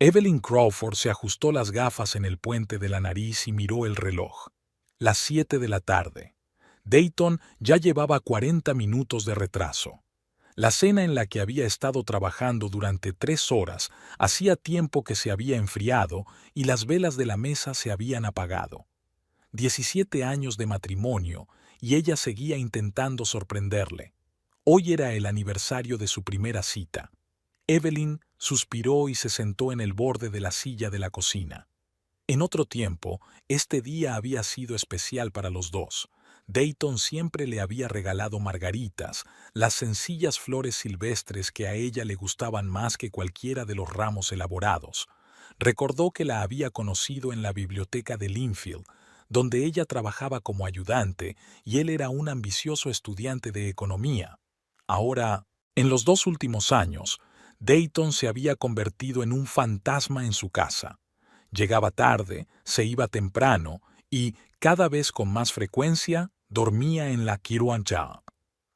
Evelyn Crawford se ajustó las gafas en el puente de la nariz y miró el reloj. Las 7 de la tarde. Dayton ya llevaba 40 minutos de retraso. La cena en la que había estado trabajando durante 3 horas hacía tiempo que se había enfriado y las velas de la mesa se habían apagado. 17 años de matrimonio y ella seguía intentando sorprenderle. Hoy era el aniversario de su primera cita. Evelyn suspiró y se sentó en el borde de la silla de la cocina. En otro tiempo, este día había sido especial para los dos. Dayton siempre le había regalado margaritas, las sencillas flores silvestres que a ella le gustaban más que cualquiera de los ramos elaborados. Recordó que la había conocido en la biblioteca de Linfield, donde ella trabajaba como ayudante y él era un ambicioso estudiante de economía. Ahora, en los 2 últimos años, Dayton se había convertido en un fantasma en su casa. Llegaba tarde, se iba temprano y, cada vez con más frecuencia, dormía en la Kiruanja.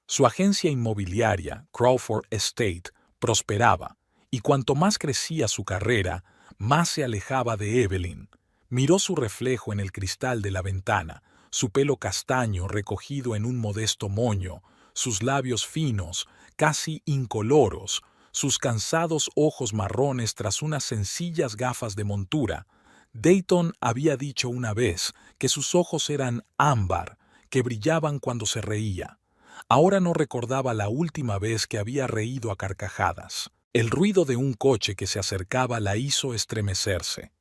Su agencia inmobiliaria, Crawford Estate, prosperaba, y cuanto más crecía su carrera, más se alejaba de Evelyn. Miró su reflejo en el cristal de la ventana, su pelo castaño recogido en un modesto moño, sus labios finos, casi incoloros, sus cansados ojos marrones tras unas sencillas gafas de montura. Dayton había dicho una vez que sus ojos eran ámbar, que brillaban cuando se reía. Ahora no recordaba la última vez que había reído a carcajadas. El ruido de un coche que se acercaba la hizo estremecerse.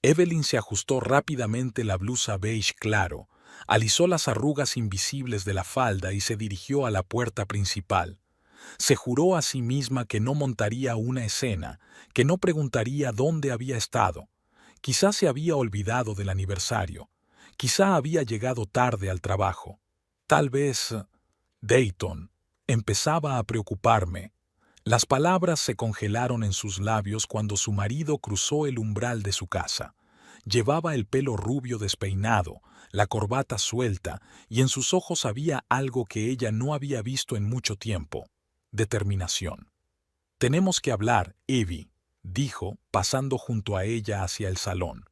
Evelyn se ajustó rápidamente la blusa beige claro, alisó las arrugas invisibles de la falda y se dirigió a la puerta principal. Se juró a sí misma que no montaría una escena, que no preguntaría dónde había estado. Quizá se había olvidado del aniversario. Quizá había llegado tarde al trabajo. Tal vez... Dayton. Empezaba a preocuparme. Las palabras se congelaron en sus labios cuando su marido cruzó el umbral de su casa. Llevaba el pelo rubio despeinado, la corbata suelta, y en sus ojos había algo que ella no había visto en mucho tiempo. Determinación. «Tenemos que hablar, Evie», dijo, pasando junto a ella hacia el salón.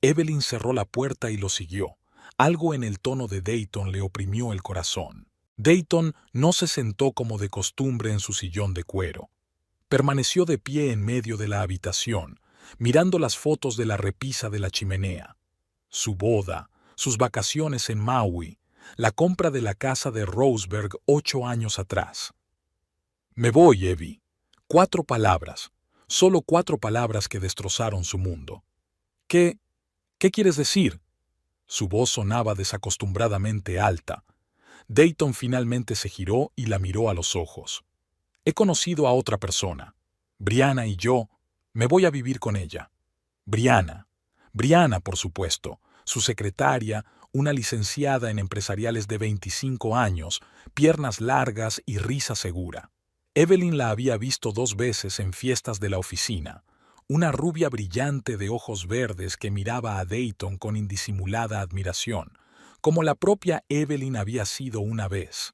Evelyn cerró la puerta y lo siguió. Algo en el tono de Dayton le oprimió el corazón. Dayton no se sentó como de costumbre en su sillón de cuero. Permaneció de pie en medio de la habitación, mirando las fotos de la repisa de la chimenea. Su boda, sus vacaciones en Maui, la compra de la casa de Roseburg 8 años atrás. «Me voy, Evie». 4 palabras, solo 4 palabras que destrozaron su mundo. ¿Qué quieres decir? Su voz sonaba desacostumbradamente alta. Dayton finalmente se giró y la miró a los ojos. «He conocido a otra persona. Brianna y yo. Me voy a vivir con ella». Brianna. Brianna, por supuesto. Su secretaria, una licenciada en empresariales de 25 años, piernas largas y risa segura. Evelyn la había visto 2 veces en fiestas de la oficina. Una rubia brillante de ojos verdes que miraba a Dayton con indisimulada admiración, como la propia Evelyn había sido una vez.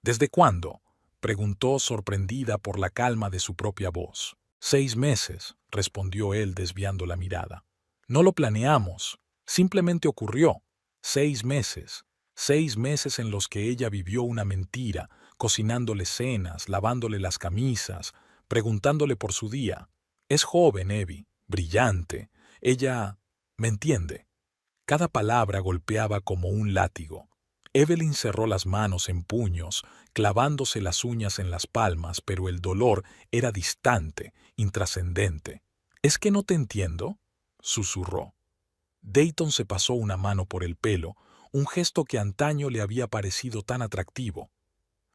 «¿Desde cuándo?», preguntó sorprendida por la calma de su propia voz. «6 meses», respondió él desviando la mirada. «No lo planeamos, simplemente ocurrió. 6 meses. 6 meses en los que ella vivió una mentira, cocinándole cenas, lavándole las camisas, preguntándole por su día. Es joven, Evie, brillante. Ella... ¿me entiende?». Cada palabra golpeaba como un látigo. Evelyn cerró las manos en puños, clavándose las uñas en las palmas, pero el dolor era distante, intrascendente. «¿Es que no te entiendo?», susurró. Dayton se pasó una mano por el pelo, un gesto que antaño le había parecido tan atractivo.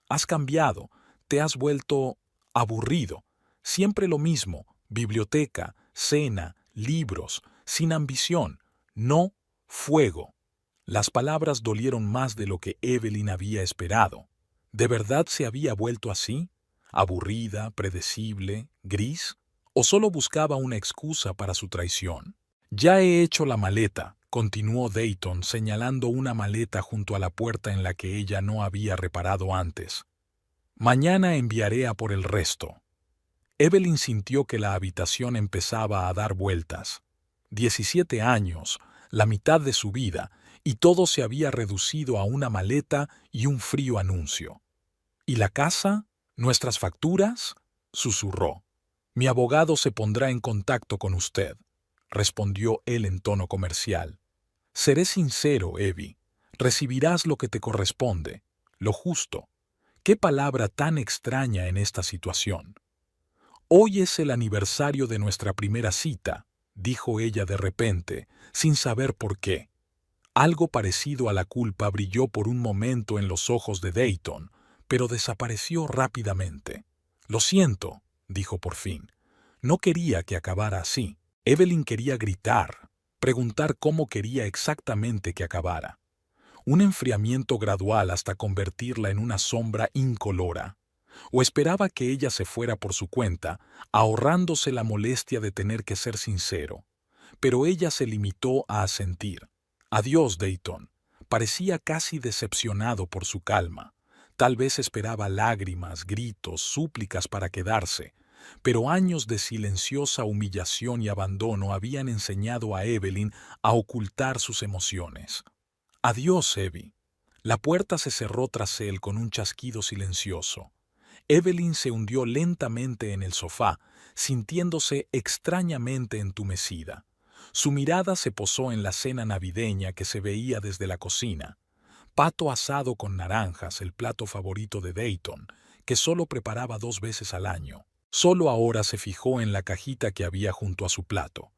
«Has cambiado, te has vuelto aburrido. Siempre lo mismo, biblioteca, cena, libros, sin ambición, no fuego». Las palabras dolieron más de lo que Evelyn había esperado. ¿De verdad se había vuelto así? ¿Aburrida, predecible, gris? ¿O solo buscaba una excusa para su traición? «Ya he hecho la maleta», continuó Dayton señalando una maleta junto a la puerta en la que ella no había reparado antes. «Mañana enviaré a por el resto». Evelyn sintió que la habitación empezaba a dar vueltas. 17 años, la mitad de su vida, y todo se había reducido a una maleta y un frío anuncio. ¿Y la casa? ¿Nuestras facturas? Susurró. Mi abogado se pondrá en contacto con usted, respondió él en tono comercial. Seré sincero, Evie. Recibirás lo que te corresponde, lo justo. ¿Qué palabra tan extraña en esta situación? Hoy es el aniversario de nuestra primera cita, dijo ella de repente, sin saber por qué. Algo parecido a la culpa brilló por un momento en los ojos de Dayton, pero desapareció rápidamente. Lo siento, dijo por fin. No quería que acabara así. Evelyn quería gritar, preguntar cómo quería exactamente que acabara. Un enfriamiento gradual hasta convertirla en una sombra incolora. O esperaba que ella se fuera por su cuenta, ahorrándose la molestia de tener que ser sincero. Pero ella se limitó a asentir. Adiós, Dayton. Parecía casi decepcionado por su calma. Tal vez esperaba lágrimas, gritos, súplicas para quedarse, pero años de silenciosa humillación y abandono habían enseñado a Evelyn a ocultar sus emociones. Adiós, Evie. La puerta se cerró tras él con un chasquido silencioso. Evelyn se hundió lentamente en el sofá, sintiéndose extrañamente entumecida. Su mirada se posó en la cena navideña que se veía desde la cocina. Pato asado con naranjas, el plato favorito de Dayton, que solo preparaba 2 veces al año. Solo ahora se fijó en la cajita que había junto a su plato.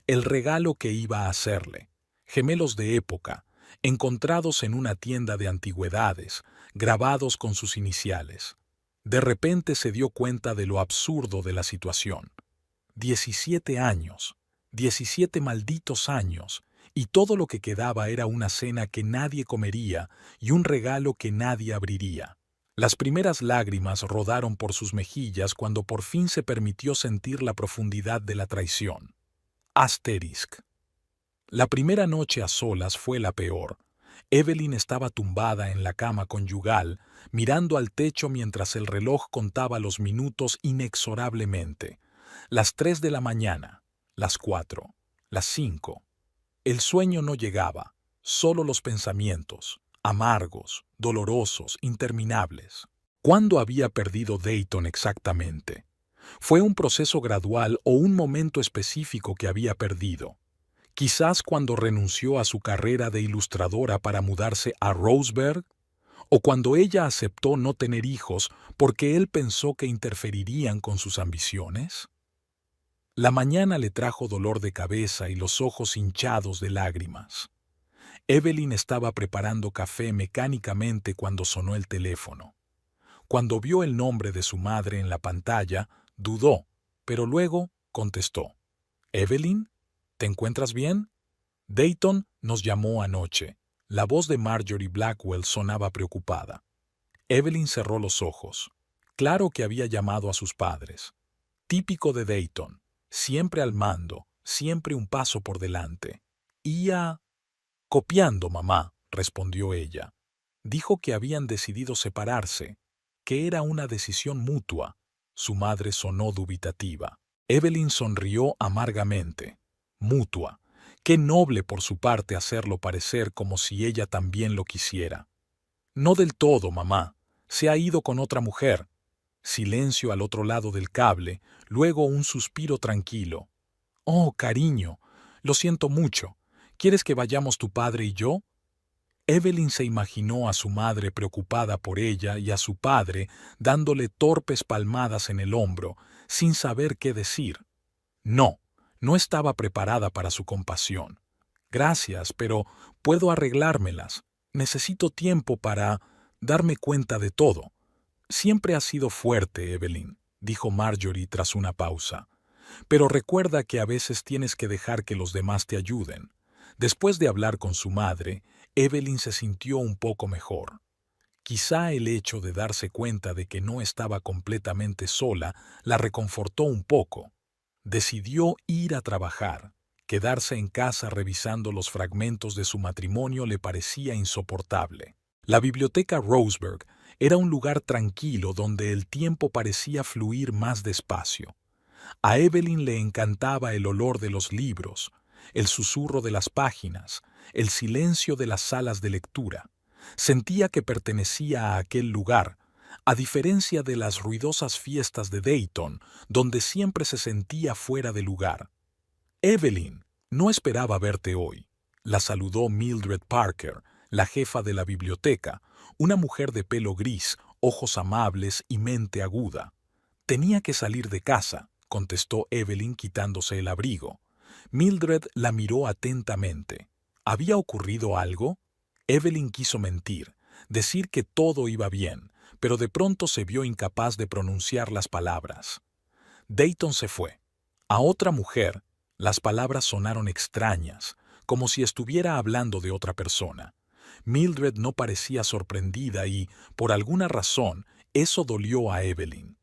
El regalo que iba a hacerle. Gemelos de época, encontrados en una tienda de antigüedades, grabados con sus iniciales. De repente se dio cuenta de lo absurdo de la situación. 17 años, 17 malditos años, y todo lo que quedaba era una cena que nadie comería y un regalo que nadie abriría. Las primeras lágrimas rodaron por sus mejillas cuando por fin se permitió sentir la profundidad de la traición. Asterisk. La primera noche a solas fue la peor. Evelyn estaba tumbada en la cama conyugal, mirando al techo mientras el reloj contaba los minutos inexorablemente. Las 3 de la mañana, las 4, las 5. El sueño no llegaba, solo los pensamientos, amargos, dolorosos, interminables. ¿Cuándo había perdido Dayton exactamente? ¿Fue un proceso gradual o un momento específico que había perdido? Quizás cuando renunció a su carrera de ilustradora para mudarse a Roseburg, o cuando ella aceptó no tener hijos porque él pensó que interferirían con sus ambiciones. La mañana le trajo dolor de cabeza y los ojos hinchados de lágrimas. Evelyn estaba preparando café mecánicamente cuando sonó el teléfono. Cuando vio el nombre de su madre en la pantalla, dudó, pero luego contestó. «¿Evelyn? ¿Te encuentras bien?» Dayton nos llamó anoche. La voz de Marjorie Blackwell sonaba preocupada. Evelyn cerró los ojos. Claro que había llamado a sus padres. Típico de Dayton. Siempre al mando, siempre un paso por delante. Copiando, mamá, respondió ella. Dijo que habían decidido separarse, que era una decisión mutua. Su madre sonó dubitativa. Evelyn sonrió amargamente. Mutua. Qué noble por su parte hacerlo parecer como si ella también lo quisiera. No del todo, mamá. Se ha ido con otra mujer. Silencio al otro lado del cable, luego un suspiro tranquilo. Oh, cariño, lo siento mucho. ¿Quieres que vayamos tu padre y yo? Evelyn se imaginó a su madre preocupada por ella y a su padre dándole torpes palmadas en el hombro, sin saber qué decir. No, no estaba preparada para su compasión. Gracias, pero puedo arreglármelas. Necesito tiempo para darme cuenta de todo. Siempre has sido fuerte, Evelyn, dijo Marjorie tras una pausa. Pero recuerda que a veces tienes que dejar que los demás te ayuden. Después de hablar con su madre, Evelyn se sintió un poco mejor. Quizá el hecho de darse cuenta de que no estaba completamente sola la reconfortó un poco. Decidió ir a trabajar. Quedarse en casa revisando los fragmentos de su matrimonio le parecía insoportable. La biblioteca Roseburg Era un lugar tranquilo donde el tiempo parecía fluir más despacio. A Evelyn le encantaba el olor de los libros, el susurro de las páginas, el silencio de las salas de lectura. Sentía que pertenecía a aquel lugar, a diferencia de las ruidosas fiestas de Dayton, donde siempre se sentía fuera de lugar. Evelyn, no esperaba verte hoy, la saludó Mildred Parker, la jefa de la biblioteca, una mujer de pelo gris, ojos amables y mente aguda. Tenía que salir de casa, contestó Evelyn quitándose el abrigo. Mildred la miró atentamente. ¿Había ocurrido algo? Evelyn quiso mentir, decir que todo iba bien, pero de pronto se vio incapaz de pronunciar las palabras. Dayton se fue. A otra mujer, las palabras sonaron extrañas, como si estuviera hablando de otra persona. Mildred no parecía sorprendida y, por alguna razón, eso dolió a Evelyn.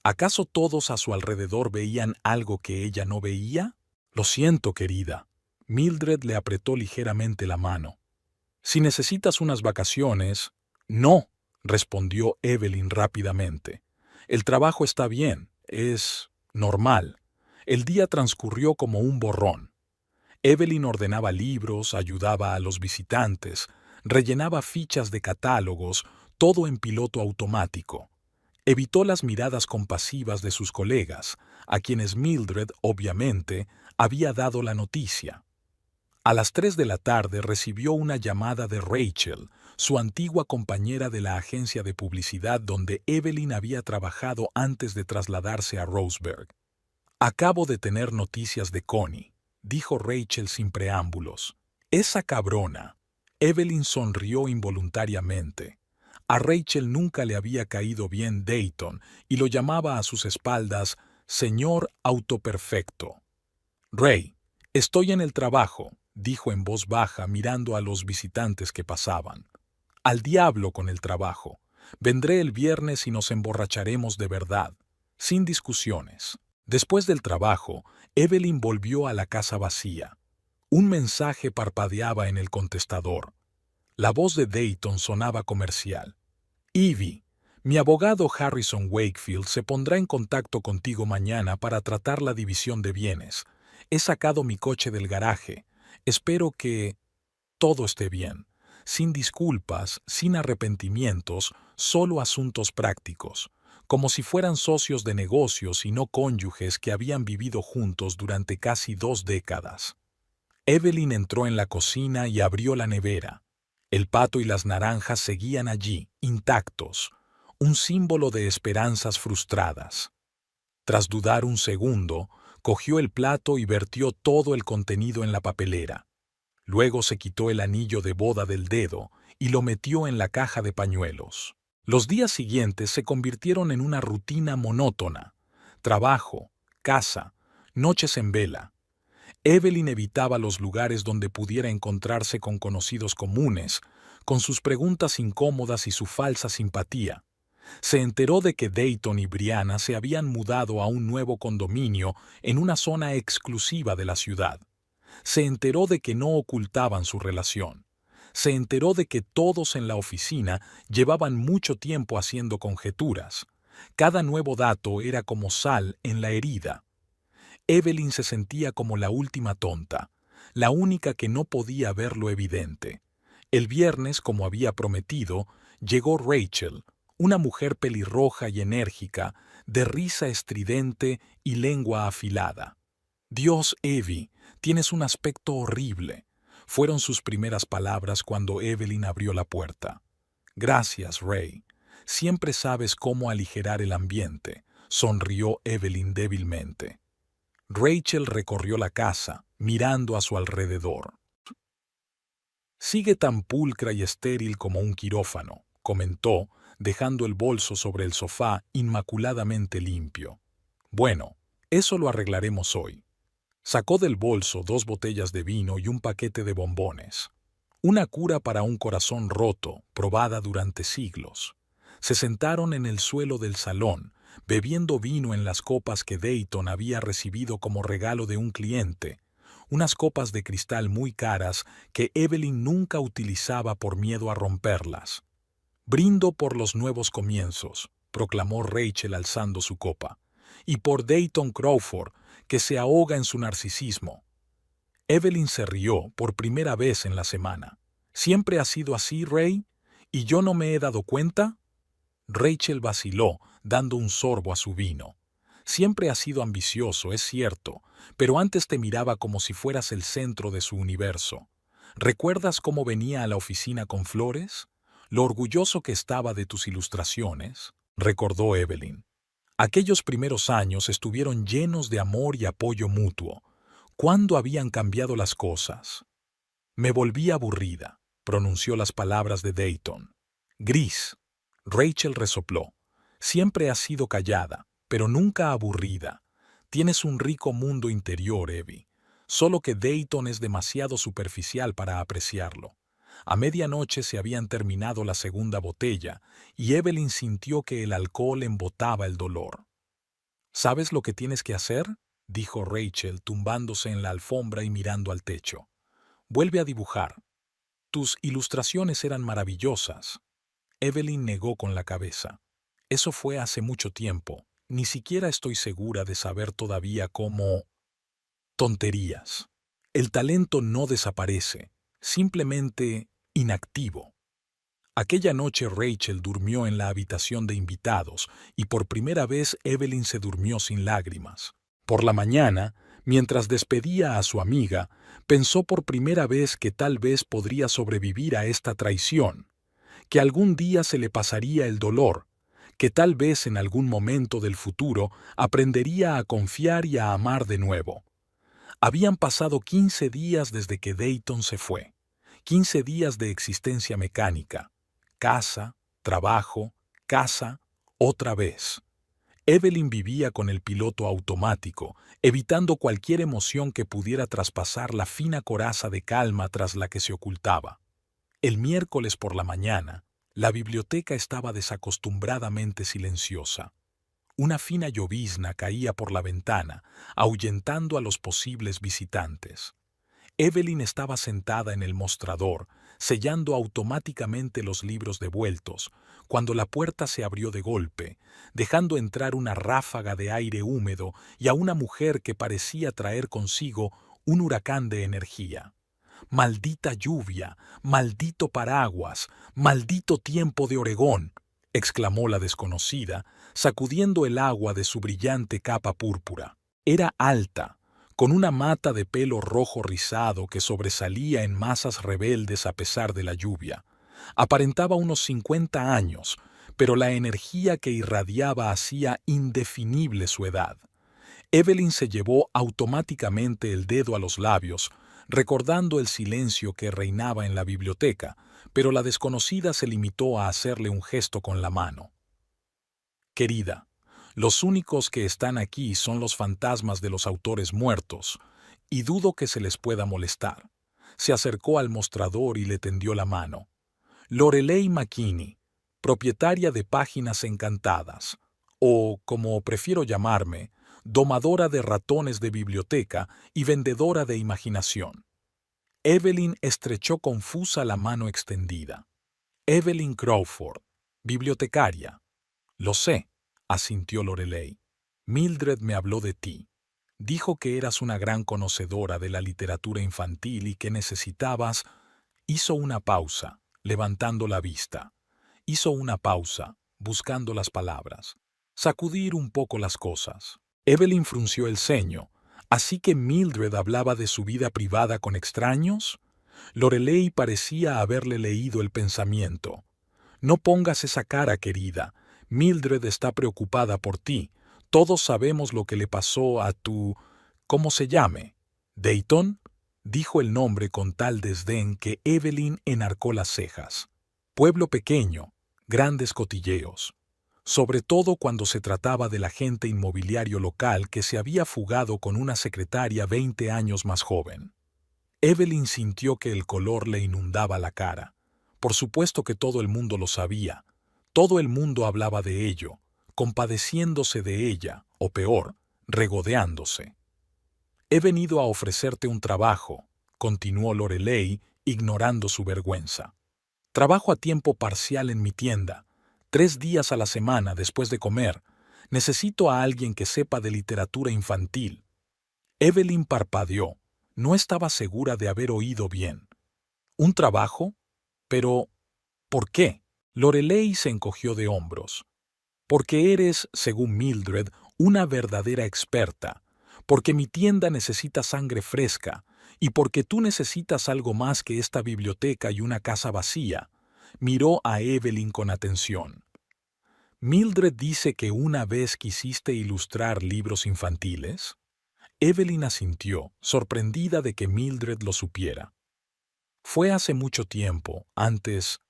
¿Acaso todos a su alrededor veían algo que ella no veía? Lo siento, querida. Mildred le apretó ligeramente la mano. Si necesitas unas vacaciones... No, respondió Evelyn rápidamente. El trabajo está bien, es normal. El día transcurrió como un borrón. Evelyn ordenaba libros, ayudaba a los visitantes, rellenaba fichas de catálogos, todo en piloto automático. Evitó las miradas compasivas de sus colegas, a quienes Mildred, obviamente, había dado la noticia. A las 3 de la tarde recibió una llamada de Rachel, su antigua compañera de la agencia de publicidad donde Evelyn había trabajado antes de trasladarse a Roseburg. Acabo de tener noticias de Connie, dijo Rachel sin preámbulos. Esa cabrona. Evelyn sonrió involuntariamente. A Rachel nunca le había caído bien Dayton y lo llamaba a sus espaldas Señor Autoperfecto. Ray, estoy en el trabajo, dijo en voz baja mirando a los visitantes que pasaban. Al diablo con el trabajo. Vendré el viernes y nos emborracharemos de verdad, sin discusiones. Después del trabajo, Evelyn volvió a la casa vacía. Un mensaje parpadeaba en el contestador. La voz de Dayton sonaba comercial. Evie, mi abogado Harrison Wakefield se pondrá en contacto contigo mañana para tratar la división de bienes. He sacado mi coche del garaje. Espero que todo esté bien. Sin disculpas, sin arrepentimientos, solo asuntos prácticos, como si fueran socios de negocios y no cónyuges que habían vivido juntos durante casi 2 décadas. Evelyn entró en la cocina y abrió la nevera. El pato y las naranjas seguían allí, intactos, un símbolo de esperanzas frustradas. Tras dudar un segundo, cogió el plato y vertió todo el contenido en la papelera. Luego se quitó el anillo de boda del dedo y lo metió en la caja de pañuelos. Los días siguientes se convirtieron en una rutina monótona. Trabajo, casa, noches en vela. Evelyn evitaba los lugares donde pudiera encontrarse con conocidos comunes, con sus preguntas incómodas y su falsa simpatía. Se enteró de que Dayton y Brianna se habían mudado a un nuevo condominio en una zona exclusiva de la ciudad. Se enteró de que no ocultaban su relación. Se enteró de que todos en la oficina llevaban mucho tiempo haciendo conjeturas. Cada nuevo dato era como sal en la herida. Evelyn se sentía como la última tonta, la única que no podía ver lo evidente. El viernes, como había prometido, llegó Rachel, una mujer pelirroja y enérgica, de risa estridente y lengua afilada. «Dios, Evie, tienes un aspecto horrible», fueron sus primeras palabras cuando Evelyn abrió la puerta. «Gracias, Ray. Siempre sabes cómo aligerar el ambiente», sonrió Evelyn débilmente. Rachel recorrió la casa, mirando a su alrededor. «Sigue tan pulcra y estéril como un quirófano», comentó, dejando el bolso sobre el sofá inmaculadamente limpio. «Bueno, eso lo arreglaremos hoy». Sacó del bolso 2 botellas de vino y un paquete de bombones. Una cura para un corazón roto, probada durante siglos. Se sentaron en el suelo del salón, bebiendo vino en las copas que Dayton había recibido como regalo de un cliente, unas copas de cristal muy caras que Evelyn nunca utilizaba por miedo a romperlas. Brindo por los nuevos comienzos, proclamó Rachel alzando su copa, y por Dayton Crawford, que se ahoga en su narcisismo. Evelyn se rió por primera vez en la semana. ¿Siempre ha sido así, Ray? ¿Y yo no me he dado cuenta? Rachel vaciló, dando un sorbo a su vino. Siempre has sido ambicioso, es cierto, pero antes te miraba como si fueras el centro de su universo. ¿Recuerdas cómo venía a la oficina con flores? Lo orgulloso que estaba de tus ilustraciones, recordó Evelyn. Aquellos primeros años estuvieron llenos de amor y apoyo mutuo. ¿Cuándo habían cambiado las cosas? Me volví aburrida, pronunció las palabras de Dayton. Gris. Rachel resopló. Siempre has sido callada, pero nunca aburrida. Tienes un rico mundo interior, Evie. Solo que Dayton es demasiado superficial para apreciarlo. A medianoche se habían terminado la segunda botella y Evelyn sintió que el alcohol embotaba el dolor. ¿Sabes lo que tienes que hacer?, dijo Rachel, tumbándose en la alfombra y mirando al techo. Vuelve a dibujar. Tus ilustraciones eran maravillosas. Evelyn negó con la cabeza. Eso fue hace mucho tiempo. Ni siquiera estoy segura de saber todavía cómo... Tonterías. El talento no desaparece, simplemente inactivo. Aquella noche Rachel durmió en la habitación de invitados y por primera vez Evelyn se durmió sin lágrimas. Por la mañana, mientras despedía a su amiga, pensó por primera vez que tal vez podría sobrevivir a esta traición, que algún día se le pasaría el dolor, que tal vez en algún momento del futuro aprendería a confiar y a amar de nuevo. Habían pasado 15 días desde que Dayton se fue, 15 días de existencia mecánica. Casa, trabajo, casa, otra vez. Evelyn vivía con el piloto automático, evitando cualquier emoción que pudiera traspasar la fina coraza de calma tras la que se ocultaba. El miércoles por la mañana, la biblioteca estaba desacostumbradamente silenciosa. Una fina llovizna caía por la ventana, ahuyentando a los posibles visitantes. Evelyn estaba sentada en el mostrador, sellando automáticamente los libros devueltos, cuando la puerta se abrió de golpe, dejando entrar una ráfaga de aire húmedo y a una mujer que parecía traer consigo un huracán de energía. «¡Maldita lluvia! ¡Maldito paraguas! ¡Maldito tiempo de Oregón!», exclamó la desconocida, sacudiendo el agua de su brillante capa púrpura. Era alta, con una mata de pelo rojo rizado que sobresalía en masas rebeldes a pesar de la lluvia. Aparentaba unos 50 años, pero la energía que irradiaba hacía indefinible su edad. Evelyn se llevó automáticamente el dedo a los labios, recordando el silencio que reinaba en la biblioteca, pero la desconocida se limitó a hacerle un gesto con la mano. «Querida, los únicos que están aquí son los fantasmas de los autores muertos, y dudo que se les pueda molestar». Se acercó al mostrador y le tendió la mano. «Lorelei McKinney, propietaria de Páginas Encantadas, o, como prefiero llamarme, domadora de ratones de biblioteca y vendedora de imaginación». Evelyn estrechó confusa la mano extendida. «Evelyn Crawford, bibliotecaria». «Lo sé», asintió Lorelei. «Mildred me habló de ti. Dijo que eras una gran conocedora de la literatura infantil y que necesitabas...». Hizo una pausa, levantando la vista. Hizo una pausa, buscando las palabras. Sacudir un poco las cosas. Evelyn frunció el ceño. ¿Así que Mildred hablaba de su vida privada con extraños? Lorelei parecía haberle leído el pensamiento. «No pongas esa cara, querida. Mildred está preocupada por ti. Todos sabemos lo que le pasó a tu... ¿Cómo se llame? ¿Dayton?», dijo el nombre con tal desdén que Evelyn enarcó las cejas. Pueblo pequeño, grandes cotilleos. Sobre todo cuando se trataba del agente inmobiliario local que se había fugado con una secretaria 20 años más joven. Evelyn sintió que el color le inundaba la cara. Por supuesto que todo el mundo lo sabía. Todo el mundo hablaba de ello, compadeciéndose de ella, o peor, regodeándose. «He venido a ofrecerte un trabajo», continuó Lorelei, ignorando su vergüenza. Trabajo a tiempo parcial en mi tienda, 3 días a la semana después de comer. Necesito a alguien que sepa de literatura infantil. Evelyn parpadeó. No estaba segura de haber oído bien. ¿Un trabajo? Pero, ¿por qué? Lorelei se encogió de hombros. Porque eres, según Mildred, una verdadera experta. Porque mi tienda necesita sangre fresca. Y porque tú necesitas algo más que esta biblioteca y una casa vacía. Miró a Evelyn con atención. Mildred dice que una vez quisiste ilustrar libros infantiles. Evelyn asintió, sorprendida de que Mildred lo supiera. Fue hace mucho tiempo, antes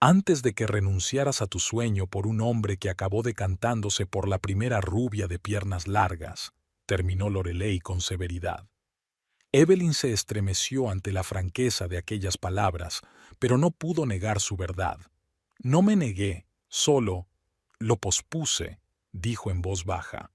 de que renunciaras a tu sueño por un hombre que acabó decantándose por la primera rubia de piernas largas, terminó Lorelei con severidad. Evelyn se estremeció ante la franqueza de aquellas palabras, pero no pudo negar su verdad. No me negué, solo lo pospuse, dijo en voz baja.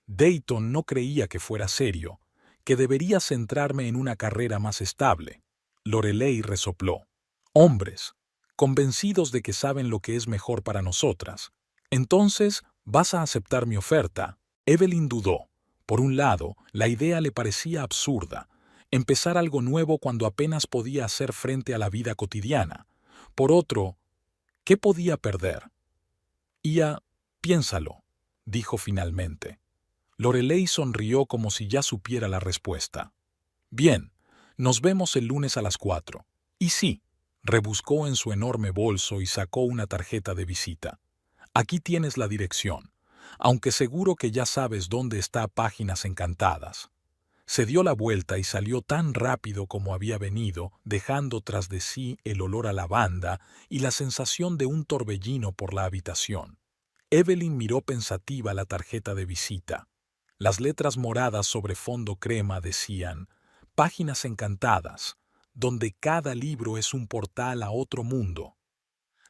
Dayton no creía que fuera serio, que debería centrarme en una carrera más estable. Lorelei resopló. Hombres, convencidos de que saben lo que es mejor para nosotras. Entonces, ¿vas a aceptar mi oferta? Evelyn dudó. Por un lado, la idea le parecía absurda. Empezar algo nuevo cuando apenas podía hacer frente a la vida cotidiana. Por otro, ¿qué podía perder? Piénsalo, dijo finalmente. Lorelei sonrió como si ya supiera la respuesta. Bien, nos vemos el lunes a las 4. Y sí, rebuscó en su enorme bolso y sacó una tarjeta de visita. Aquí tienes la dirección, aunque seguro que ya sabes dónde está Páginas Encantadas. Se dio la vuelta y salió tan rápido como había venido, dejando tras de sí el olor a lavanda y la sensación de un torbellino por la habitación. Evelyn miró pensativa la tarjeta de visita. Las letras moradas sobre fondo crema decían Páginas Encantadas, donde cada libro es un portal a otro mundo.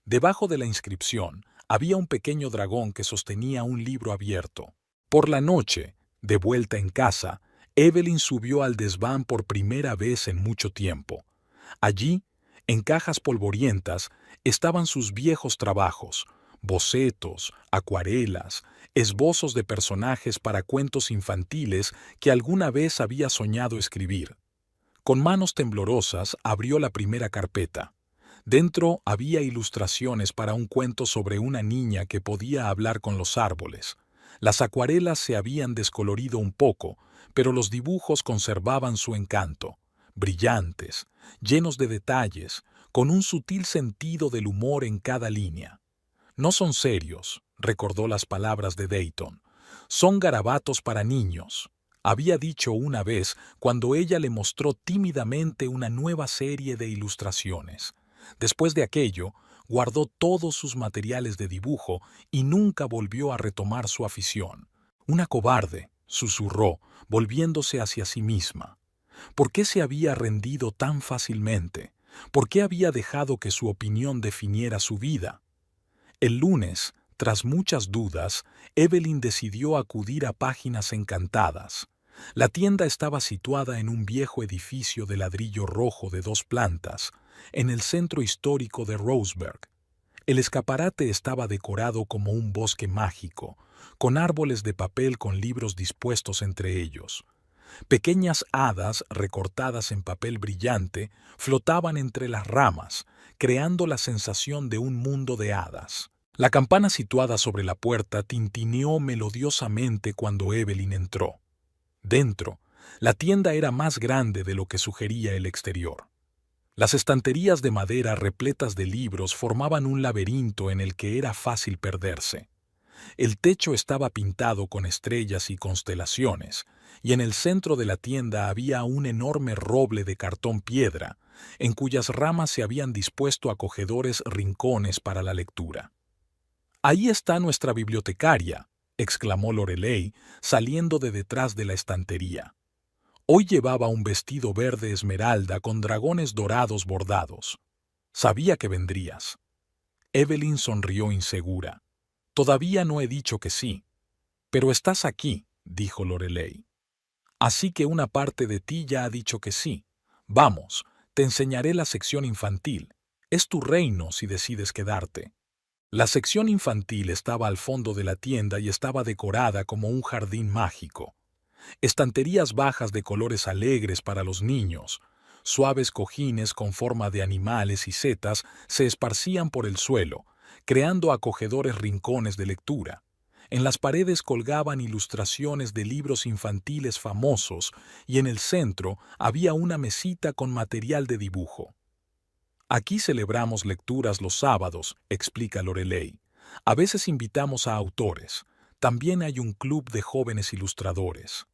Debajo de la inscripción había un pequeño dragón que sostenía un libro abierto. Por la noche, de vuelta en casa, Evelyn subió al desván por primera vez en mucho tiempo. Allí, en cajas polvorientas, estaban sus viejos trabajos, bocetos, acuarelas, esbozos de personajes para cuentos infantiles que alguna vez había soñado escribir. Con manos temblorosas abrió la primera carpeta. Dentro había ilustraciones para un cuento sobre una niña que podía hablar con los árboles. Las acuarelas se habían descolorido un poco, pero los dibujos conservaban su encanto, brillantes, llenos de detalles, con un sutil sentido del humor en cada línea. No son serios, recordó las palabras de Dayton. Son garabatos para niños. Había dicho una vez cuando ella le mostró tímidamente una nueva serie de ilustraciones. Después de aquello, guardó todos sus materiales de dibujo y nunca volvió a retomar su afición. Una cobarde, susurró, volviéndose hacia sí misma. ¿Por qué se había rendido tan fácilmente? ¿Por qué había dejado que su opinión definiera su vida? El lunes, tras muchas dudas, Evelyn decidió acudir a Páginas Encantadas. La tienda estaba situada en un viejo edificio de ladrillo rojo de 2 plantas, en el centro histórico de Roseburg. El escaparate estaba decorado como un bosque mágico, con árboles de papel con libros dispuestos entre ellos. Pequeñas hadas recortadas en papel brillante flotaban entre las ramas, creando la sensación de un mundo de hadas. La campana situada sobre la puerta tintineó melodiosamente cuando Evelyn entró. Dentro, la tienda era más grande de lo que sugería el exterior. Las estanterías de madera repletas de libros formaban un laberinto en el que era fácil perderse. El techo estaba pintado con estrellas y constelaciones, y en el centro de la tienda había un enorme roble de cartón piedra, en cuyas ramas se habían dispuesto acogedores rincones para la lectura. «Ahí está nuestra bibliotecaria», exclamó Lorelei, saliendo de detrás de la estantería. Hoy llevaba un vestido verde esmeralda con dragones dorados bordados. Sabía que vendrías. Evelyn sonrió insegura. Todavía no he dicho que sí. Pero estás aquí, dijo Lorelei. Así que una parte de ti ya ha dicho que sí. Vamos, te enseñaré la sección infantil. Es tu reino si decides quedarte. La sección infantil estaba al fondo de la tienda y estaba decorada como un jardín mágico. Estanterías bajas de colores alegres para los niños, suaves cojines con forma de animales y setas se esparcían por el suelo, creando acogedores rincones de lectura. En las paredes colgaban ilustraciones de libros infantiles famosos y en el centro había una mesita con material de dibujo. Aquí celebramos lecturas los sábados, explica Lorelei. A veces invitamos a autores. También hay un club de jóvenes ilustradores.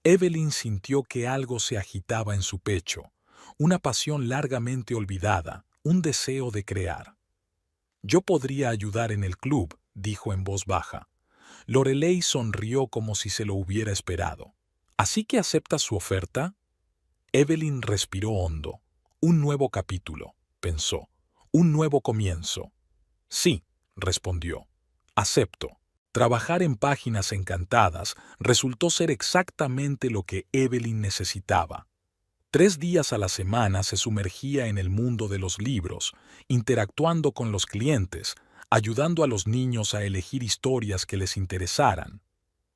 Evelyn sintió que algo se agitaba en su pecho, una pasión largamente olvidada, un deseo de crear. Yo podría ayudar en el club, dijo en voz baja. Lorelei sonrió como si se lo hubiera esperado. ¿Así que aceptas su oferta? Evelyn respiró hondo. Un nuevo capítulo, pensó. Un nuevo comienzo. Sí, respondió. Acepto. Trabajar en Páginas Encantadas resultó ser exactamente lo que Evelyn necesitaba. 3 días a la semana se sumergía en el mundo de los libros, interactuando con los clientes, ayudando a los niños a elegir historias que les interesaran.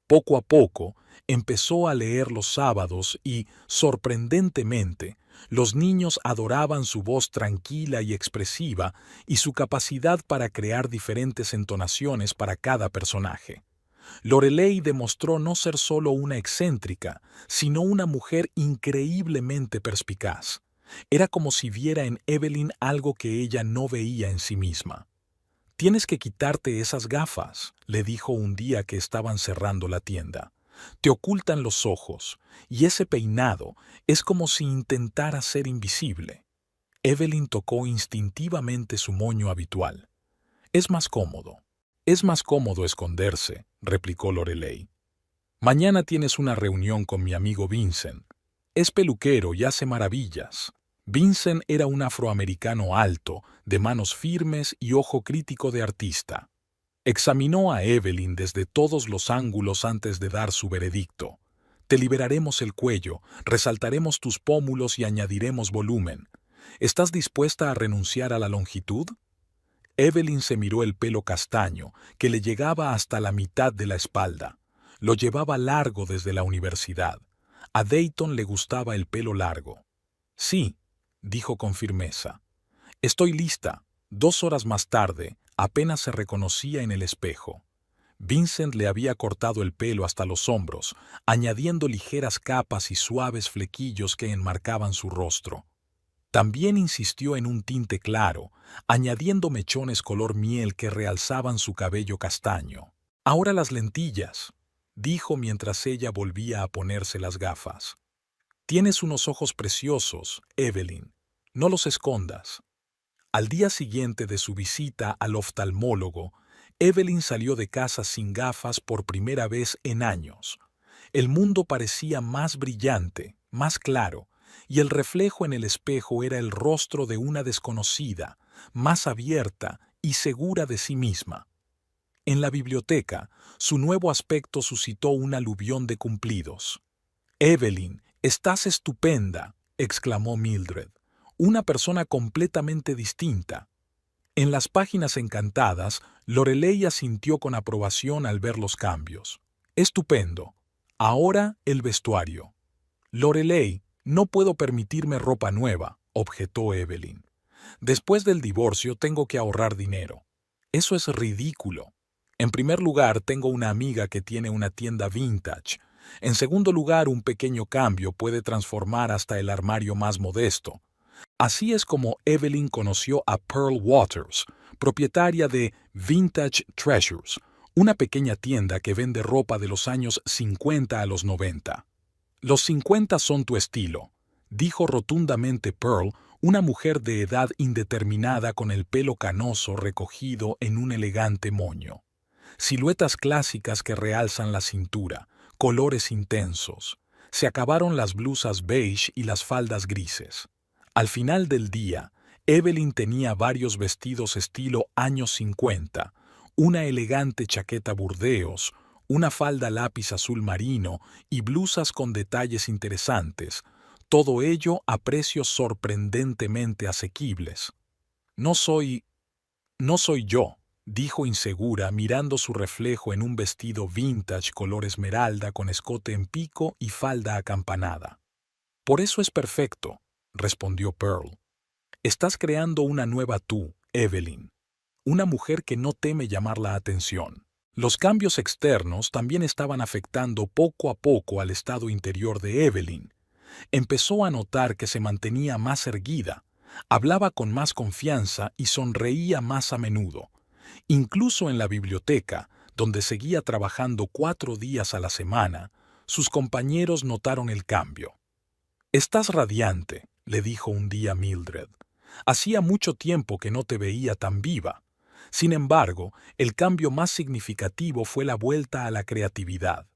Poco a poco, empezó a leer los sábados y, sorprendentemente, los niños adoraban su voz tranquila y expresiva y su capacidad para crear diferentes entonaciones para cada personaje. Lorelei demostró no ser solo una excéntrica, sino una mujer increíblemente perspicaz. Era como si viera en Evelyn algo que ella no veía en sí misma. «Tienes que quitarte esas gafas», le dijo un día que estaban cerrando la tienda. «Te ocultan los ojos, y ese peinado es como si intentara ser invisible». Evelyn tocó instintivamente su moño habitual. «Es más cómodo. Es más cómodo esconderse», replicó Lorelei. «Mañana tienes una reunión con mi amigo Vincent. Es peluquero y hace maravillas». Vincent era un afroamericano alto, de manos firmes y ojo crítico de artista. Examinó a Evelyn desde todos los ángulos antes de dar su veredicto. «Te liberaremos el cuello, resaltaremos tus pómulos y añadiremos volumen. ¿Estás dispuesta a renunciar a la longitud?» Evelyn se miró el pelo castaño, que le llegaba hasta la mitad de la espalda. Lo llevaba largo desde la universidad. A Dayton le gustaba el pelo largo. «Sí», dijo con firmeza. «Estoy lista». 2 horas más tarde, apenas se reconocía en el espejo. Vincent le había cortado el pelo hasta los hombros, añadiendo ligeras capas y suaves flequillos que enmarcaban su rostro. También insistió en un tinte claro, añadiendo mechones color miel que realzaban su cabello castaño. «Ahora las lentillas», dijo mientras ella volvía a ponerse las gafas. «Tienes unos ojos preciosos, Evelyn. No los escondas». Al día siguiente de su visita al oftalmólogo, Evelyn salió de casa sin gafas por primera vez en años. El mundo parecía más brillante, más claro, y el reflejo en el espejo era el rostro de una desconocida, más abierta y segura de sí misma. En la biblioteca, su nuevo aspecto suscitó un aluvión de cumplidos. «Evelyn, estás estupenda», exclamó Mildred. «Una persona completamente distinta». En las Páginas Encantadas, Lorelei asintió con aprobación al ver los cambios. «Estupendo. Ahora el vestuario». «Lorelei, no puedo permitirme ropa nueva», objetó Evelyn. «Después del divorcio tengo que ahorrar dinero». «Eso es ridículo. En primer lugar, tengo una amiga que tiene una tienda vintage. En segundo lugar, un pequeño cambio puede transformar hasta el armario más modesto». Así es como Evelyn conoció a Pearl Waters, propietaria de Vintage Treasures, una pequeña tienda que vende ropa de los años 50 a los 90. «Los 50 son tu estilo», dijo rotundamente Pearl, una mujer de edad indeterminada con el pelo canoso recogido en un elegante moño. Siluetas clásicas que realzan la cintura, colores intensos. Se acabaron las blusas beige y las faldas grises. Al final del día, Evelyn tenía varios vestidos estilo años 50, una elegante chaqueta burdeos, una falda lápiz azul marino y blusas con detalles interesantes, todo ello a precios sorprendentemente asequibles. No soy... no soy yo, dijo insegura mirando su reflejo en un vestido vintage color esmeralda con escote en pico y falda acampanada. Por eso es perfecto, respondió Pearl. Estás creando una nueva tú, Evelyn. Una mujer que no teme llamar la atención. Los cambios externos también estaban afectando poco a poco al estado interior de Evelyn. Empezó a notar que se mantenía más erguida, hablaba con más confianza y sonreía más a menudo. Incluso en la biblioteca, donde seguía trabajando 4 días a la semana, sus compañeros notaron el cambio. «Estás radiante», le dijo un día Mildred. «Hacía mucho tiempo que no te veía tan viva». Sin embargo, el cambio más significativo fue la vuelta a la creatividad.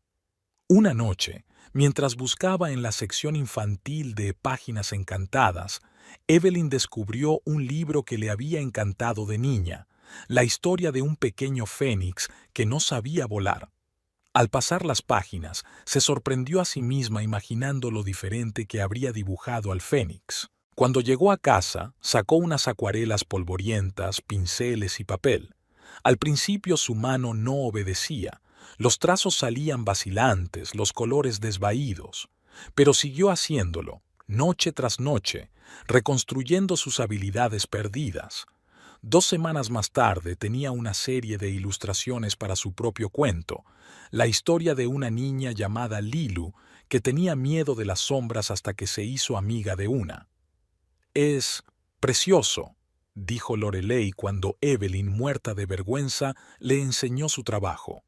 Una noche, mientras buscaba en la sección infantil de Páginas Encantadas, Evelyn descubrió un libro que le había encantado de niña, la historia de un pequeño fénix que no sabía volar. Al pasar las páginas, se sorprendió a sí misma imaginando lo diferente que habría dibujado al fénix. Cuando llegó a casa, sacó unas acuarelas polvorientas, pinceles y papel. Al principio su mano no obedecía. Los trazos salían vacilantes, los colores desvaídos. Pero siguió haciéndolo, noche tras noche, reconstruyendo sus habilidades perdidas. 2 semanas más tarde tenía una serie de ilustraciones para su propio cuento, la historia de una niña llamada Lilu que tenía miedo de las sombras hasta que se hizo amiga de una. «Es precioso», dijo Lorelei cuando Evelyn, muerta de vergüenza, le enseñó su trabajo.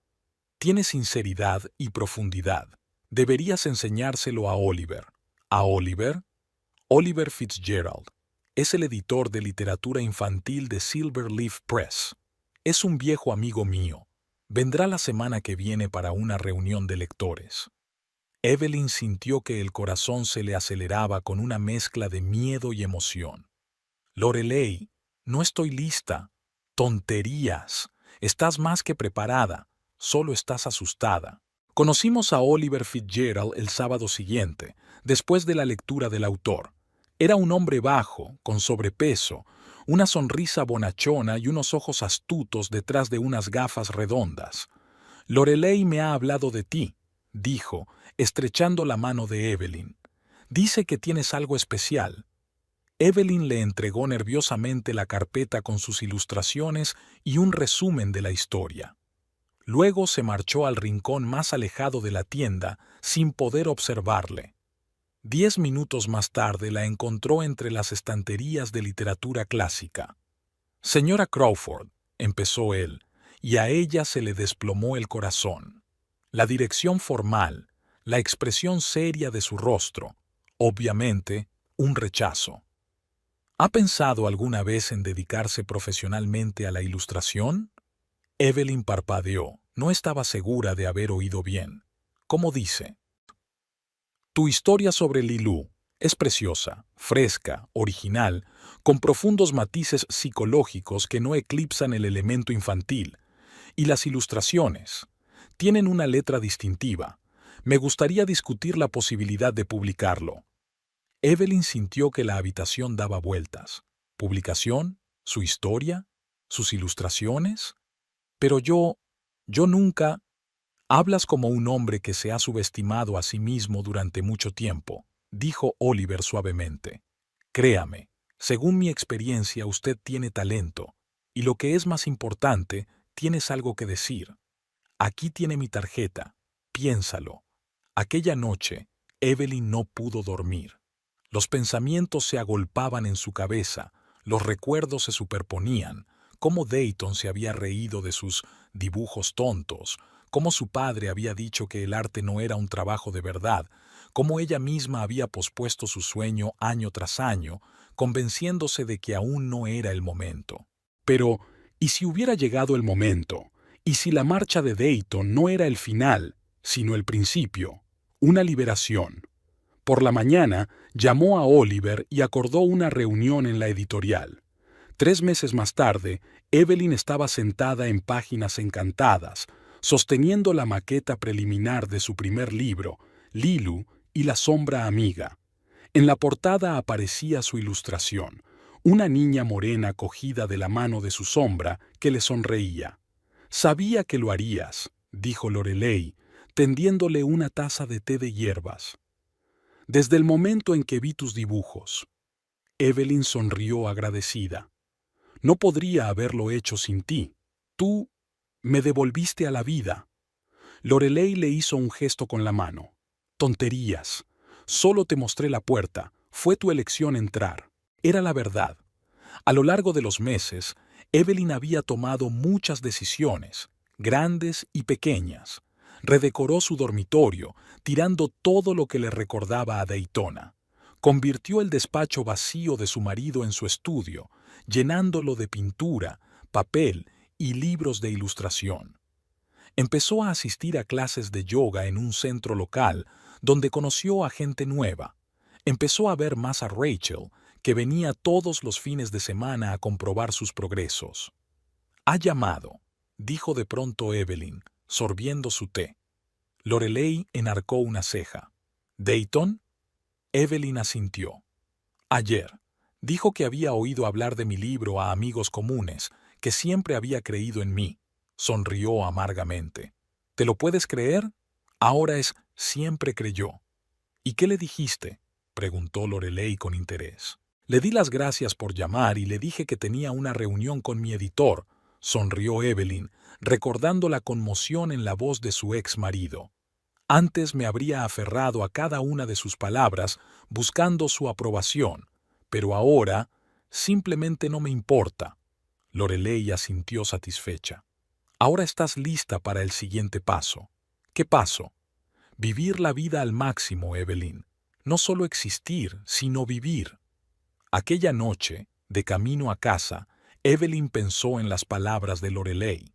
«Tiene sinceridad y profundidad. Deberías enseñárselo a Oliver». ¿A Oliver? Oliver Fitzgerald. Es el editor de literatura infantil de Silverleaf Press. Es un viejo amigo mío. Vendrá la semana que viene para una reunión de lectores. Evelyn sintió que el corazón se le aceleraba con una mezcla de miedo y emoción. «Lorelei, no estoy lista». «Tonterías. Estás más que preparada. Solo estás asustada». Conocimos a Oliver Fitzgerald el sábado siguiente, después de la lectura del autor. Era un hombre bajo, con sobrepeso, una sonrisa bonachona y unos ojos astutos detrás de unas gafas redondas. «Lorelei me ha hablado de ti», dijo, estrechando la mano de Evelyn. «Dice que tienes algo especial». Evelyn le entregó nerviosamente la carpeta con sus ilustraciones y un resumen de la historia. Luego se marchó al rincón más alejado de la tienda sin poder observarle. 10 minutos más tarde la encontró entre las estanterías de literatura clásica. «Señora Crawford», empezó él, y a ella se le desplomó el corazón. La dirección formal, la expresión seria de su rostro, obviamente, un rechazo. ¿Ha pensado alguna vez en dedicarse profesionalmente a la ilustración? Evelyn parpadeó. No estaba segura de haber oído bien. ¿Cómo dice? Tu historia sobre Lilu es preciosa, fresca, original, con profundos matices psicológicos que no eclipsan el elemento infantil. Y las ilustraciones tienen una letra distintiva. Me gustaría discutir la posibilidad de publicarlo. Evelyn sintió que la habitación daba vueltas. ¿Publicación? ¿Su historia? ¿Sus ilustraciones? Pero yo nunca... Hablas como un hombre que se ha subestimado a sí mismo durante mucho tiempo, dijo Oliver suavemente. Créame, según mi experiencia usted tiene talento, y lo que es más importante, tienes algo que decir. Aquí tiene mi tarjeta, piénsalo. Aquella noche, Evelyn no pudo dormir. Los pensamientos se agolpaban en su cabeza, los recuerdos se superponían, cómo Dayton se había reído de sus dibujos tontos, cómo su padre había dicho que el arte no era un trabajo de verdad, cómo ella misma había pospuesto su sueño año tras año, convenciéndose de que aún no era el momento. Pero, ¿y si hubiera llegado el momento? ¿Y si la marcha de Dayton no era el final, sino el principio? Una liberación. Por la mañana, llamó a Oliver y acordó una reunión en la editorial. 3 meses más tarde, Evelyn estaba sentada en Páginas Encantadas, sosteniendo la maqueta preliminar de su primer libro, Lilu y la sombra amiga. En la portada aparecía su ilustración, una niña morena cogida de la mano de su sombra que le sonreía. «Sabía que lo harías», dijo Lorelei, tendiéndole una taza de té de hierbas. «Desde el momento en que vi tus dibujos». Evelyn sonrió agradecida. «No podría haberlo hecho sin ti. Tú me devolviste a la vida». Lorelei le hizo un gesto con la mano. «Tonterías. Solo te mostré la puerta. Fue tu elección entrar». Era la verdad. A lo largo de los meses, Evelyn había tomado muchas decisiones, grandes y pequeñas. Redecoró su dormitorio, tirando todo lo que le recordaba a Daytona. Convirtió el despacho vacío de su marido en su estudio, llenándolo de pintura, papel y libros de ilustración. Empezó a asistir a clases de yoga en un centro local, donde conoció a gente nueva. Empezó a ver más a Rachel, que venía todos los fines de semana a comprobar sus progresos. «Ha llamado», dijo de pronto Evelyn, sorbiendo su té. Lorelei enarcó una ceja. «¿Dayton?» Evelyn asintió. «Ayer. Dijo que había oído hablar de mi libro a amigos comunes, que siempre había creído en mí». Sonrió amargamente. «¿Te lo puedes creer? Ahora es siempre creyó». «¿Y qué le dijiste?», preguntó Lorelei con interés. «Le di las gracias por llamar y le dije que tenía una reunión con mi editor», sonrió Evelyn, recordando la conmoción en la voz de su ex marido. Antes me habría aferrado a cada una de sus palabras, buscando su aprobación, pero ahora simplemente no me importa. Lorelei asintió satisfecha. «Ahora estás lista para el siguiente paso». «¿Qué paso?» «Vivir la vida al máximo, Evelyn. No solo existir, sino vivir». Aquella noche, de camino a casa, Evelyn pensó en las palabras de Lorelei.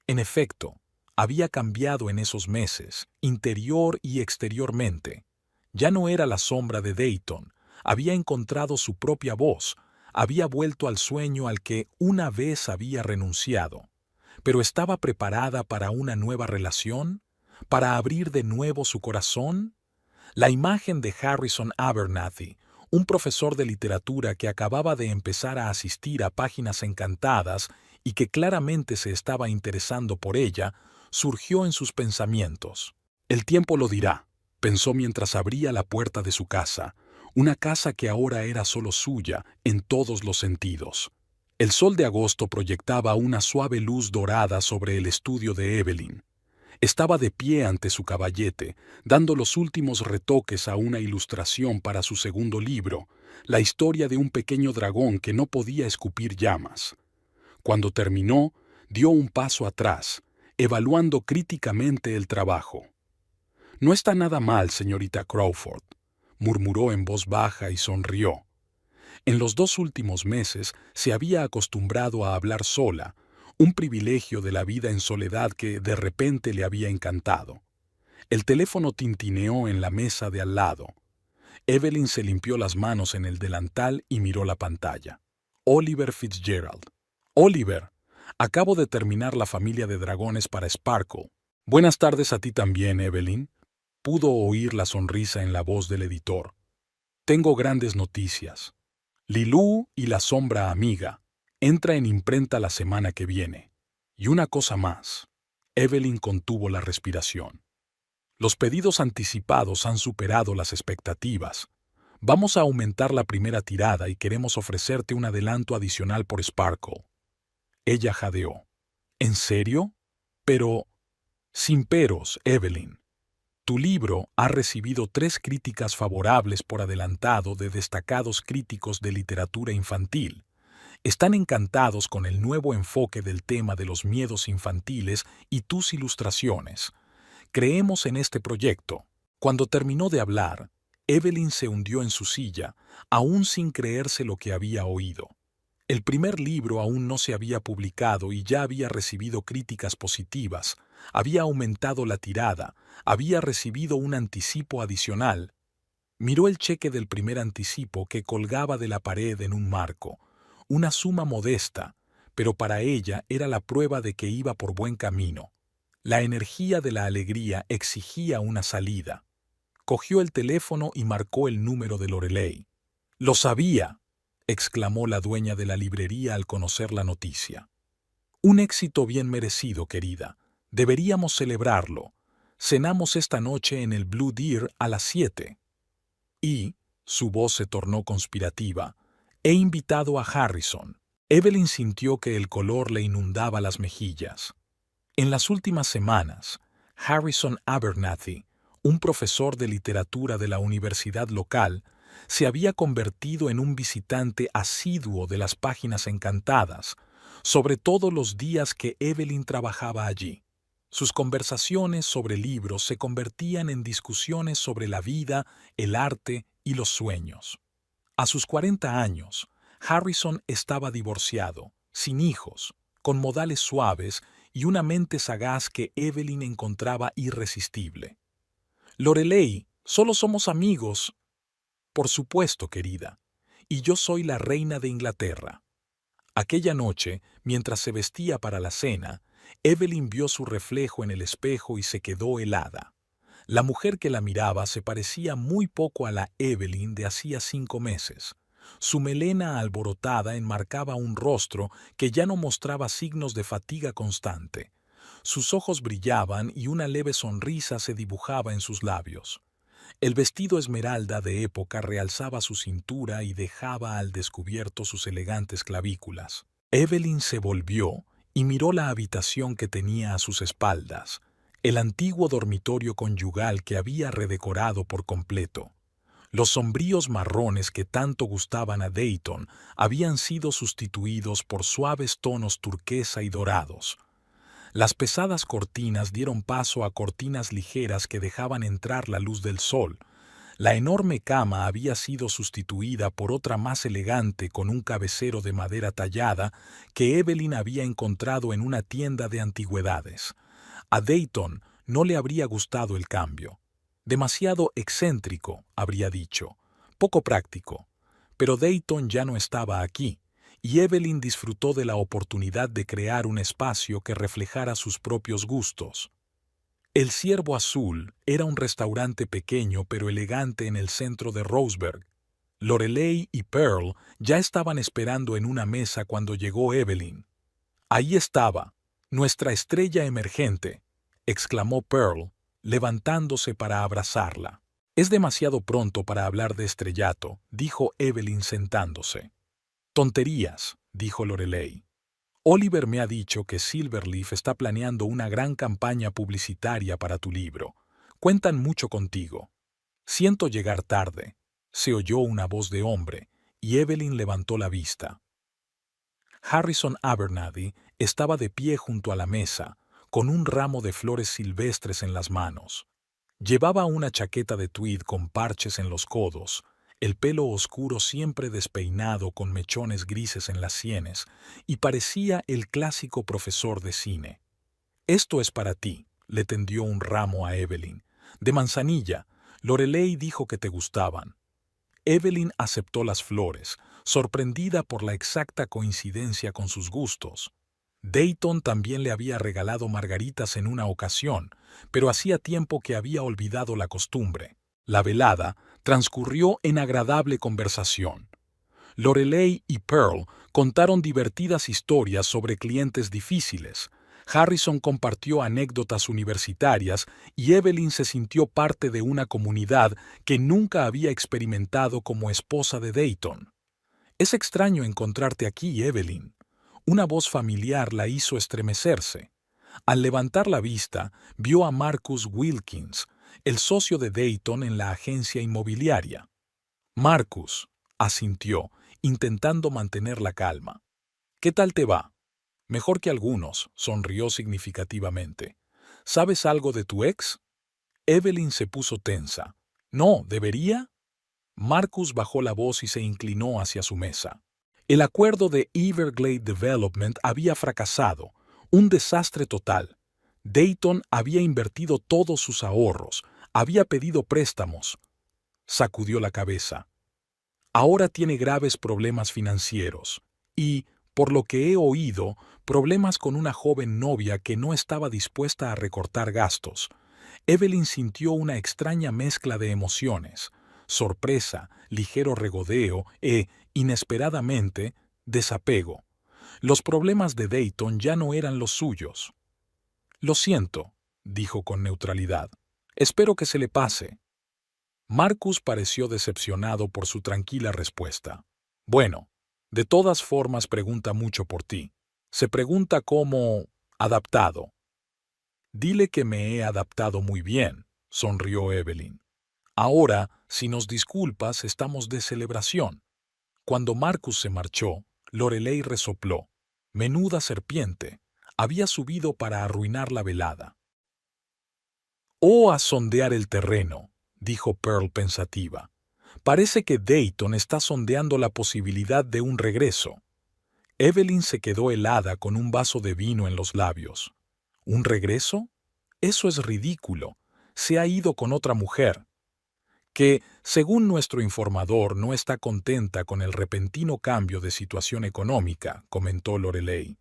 En efecto, había cambiado en esos meses, interior y exteriormente. Ya no era la sombra de Dayton, había encontrado su propia voz, había vuelto al sueño al que una vez había renunciado. Pero ¿estaba preparada para una nueva relación? ¿Para abrir de nuevo su corazón? La imagen de Harrison Abernathy, un profesor de literatura que acababa de empezar a asistir a Páginas Encantadas y que claramente se estaba interesando por ella, surgió en sus pensamientos. «El tiempo lo dirá», pensó mientras abría la puerta de su casa, una casa que ahora era solo suya en todos los sentidos. El sol de agosto proyectaba una suave luz dorada sobre el estudio de Evelyn. Estaba de pie ante su caballete, dando los últimos retoques a una ilustración para su segundo libro, la historia de un pequeño dragón que no podía escupir llamas. Cuando terminó, dio un paso atrás, evaluando críticamente el trabajo. «No está nada mal, señorita Crawford», murmuró en voz baja y sonrió. En los 2 últimos meses se había acostumbrado a hablar sola, un privilegio de la vida en soledad que de repente le había encantado. El teléfono tintineó en la mesa de al lado. Evelyn se limpió las manos en el delantal y miró la pantalla. Oliver Fitzgerald. «Oliver, acabo de terminar La familia de dragones para Sparkle». «Buenas tardes a ti también, Evelyn», pudo oír la sonrisa en la voz del editor. «Tengo grandes noticias. Lilú y la sombra amiga entra en imprenta la semana que viene. Y una cosa más». Evelyn contuvo la respiración. «Los pedidos anticipados han superado las expectativas. Vamos a aumentar la primera tirada y queremos ofrecerte un adelanto adicional por Sparkle». Ella jadeó. «¿En serio? Pero...» «Sin peros, Evelyn. Tu libro ha recibido 3 críticas favorables por adelantado de destacados críticos de literatura infantil. Están encantados con el nuevo enfoque del tema de los miedos infantiles y tus ilustraciones. Creemos en este proyecto». Cuando terminó de hablar, Evelyn se hundió en su silla, aún sin creerse lo que había oído. El primer libro aún no se había publicado y ya había recibido críticas positivas, había aumentado la tirada, había recibido un anticipo adicional. Miró el cheque del primer anticipo que colgaba de la pared en un marco, una suma modesta, pero para ella era la prueba de que iba por buen camino. La energía de la alegría exigía una salida. Cogió el teléfono y marcó el número de Lorelei. «Lo sabía». exclamó la dueña de la librería al conocer la noticia. Un éxito bien merecido, querida. Deberíamos celebrarlo. Cenamos esta noche en el Blue Deer a las 7. Y, su voz se tornó conspirativa, he invitado a Harrison. Evelyn sintió que el color le inundaba las mejillas. En las últimas semanas, Harrison Abernathy, un profesor de literatura de la universidad local, se había convertido en un visitante asiduo de las páginas encantadas, sobre todo los días que Evelyn trabajaba allí. Sus conversaciones sobre libros se convertían en discusiones sobre la vida, el arte y los sueños. A sus 40 años, Harrison estaba divorciado, sin hijos, con modales suaves y una mente sagaz que Evelyn encontraba irresistible. Lorelei, solo somos amigos. Por supuesto, querida. Y yo soy la reina de Inglaterra. Aquella noche, mientras se vestía para la cena, Evelyn vio su reflejo en el espejo y se quedó helada. La mujer que la miraba se parecía muy poco a la Evelyn de hacía 5 meses. Su melena alborotada enmarcaba un rostro que ya no mostraba signos de fatiga constante. Sus ojos brillaban y una leve sonrisa se dibujaba en sus labios. El vestido esmeralda de época realzaba su cintura y dejaba al descubierto sus elegantes clavículas. Evelyn se volvió y miró la habitación que tenía a sus espaldas, el antiguo dormitorio conyugal que había redecorado por completo. Los sombríos marrones que tanto gustaban a Dayton habían sido sustituidos por suaves tonos turquesa y dorados. Las pesadas cortinas dieron paso a cortinas ligeras que dejaban entrar la luz del sol. La enorme cama había sido sustituida por otra más elegante con un cabecero de madera tallada que Evelyn había encontrado en una tienda de antigüedades. A Dayton no le habría gustado el cambio. Demasiado excéntrico, habría dicho, poco práctico. Pero Dayton ya no estaba aquí, y Evelyn disfrutó de la oportunidad de crear un espacio que reflejara sus propios gustos. El Ciervo Azul era un restaurante pequeño pero elegante en el centro de Roseburg. Lorelei y Pearl ya estaban esperando en una mesa cuando llegó Evelyn. Ahí estaba, nuestra estrella emergente, exclamó Pearl, levantándose para abrazarla. Es demasiado pronto para hablar de estrellato, dijo Evelyn sentándose. Tonterías, dijo Lorelei. Oliver me ha dicho que Silverleaf está planeando una gran campaña publicitaria para tu libro. Cuentan mucho contigo. Siento llegar tarde. Se oyó una voz de hombre, y Evelyn levantó la vista. Harrison Abernathy estaba de pie junto a la mesa, con un ramo de flores silvestres en las manos. Llevaba una chaqueta de tweed con parches en los codos, el pelo oscuro siempre despeinado con mechones grises en las sienes, y parecía el clásico profesor de cine. «Esto es para ti», le tendió un ramo a Evelyn. «De manzanilla. Lorelei dijo que te gustaban». Evelyn aceptó las flores, sorprendida por la exacta coincidencia con sus gustos. Dayton también le había regalado margaritas en una ocasión, pero hacía tiempo que había olvidado la costumbre. La velada transcurrió en agradable conversación. Lorelei y Pearl contaron divertidas historias sobre clientes difíciles. Harrison compartió anécdotas universitarias y Evelyn se sintió parte de una comunidad que nunca había experimentado como esposa de Dayton. «Es extraño encontrarte aquí, Evelyn». Una voz familiar la hizo estremecerse. Al levantar la vista, vio a Marcus Wilkins, el socio de Dayton en la agencia inmobiliaria. «Marcus», asintió, intentando mantener la calma. «¿Qué tal te va?» «Mejor que algunos», sonrió significativamente. «¿Sabes algo de tu ex?» Evelyn se puso tensa. «No, ¿debería?» Marcus bajó la voz y se inclinó hacia su mesa. El acuerdo de Everglade Development había fracasado, un desastre total. Dayton había invertido todos sus ahorros, había pedido préstamos. Sacudió la cabeza. Ahora tiene graves problemas financieros y, por lo que he oído, problemas con una joven novia que no estaba dispuesta a recortar gastos. Evelyn sintió una extraña mezcla de emociones. sorpresa, ligero regodeo e, inesperadamente, desapego. Los problemas de Dayton ya no eran los suyos. «Lo siento», dijo con neutralidad. «Espero que se le pase». Marcus pareció decepcionado por su tranquila respuesta. «Bueno, de todas formas pregunta mucho por ti. Se pregunta cómo... adaptado». «Dile que me he adaptado muy bien», sonrió Evelyn. «Ahora, si nos disculpas, estamos de celebración». Cuando Marcus se marchó, Lorelei resopló. Menuda serpiente. Había subido para arruinar la velada. «Oh, a sondear el terreno», dijo Pearl pensativa. «Parece que Dayton está sondeando la posibilidad de un regreso». Evelyn se quedó helada con un vaso de vino en los labios. ¿Un regreso? Eso es ridículo. Se ha ido con otra mujer. Que, según nuestro informador, no está contenta con el repentino cambio de situación económica, comentó Lorelei.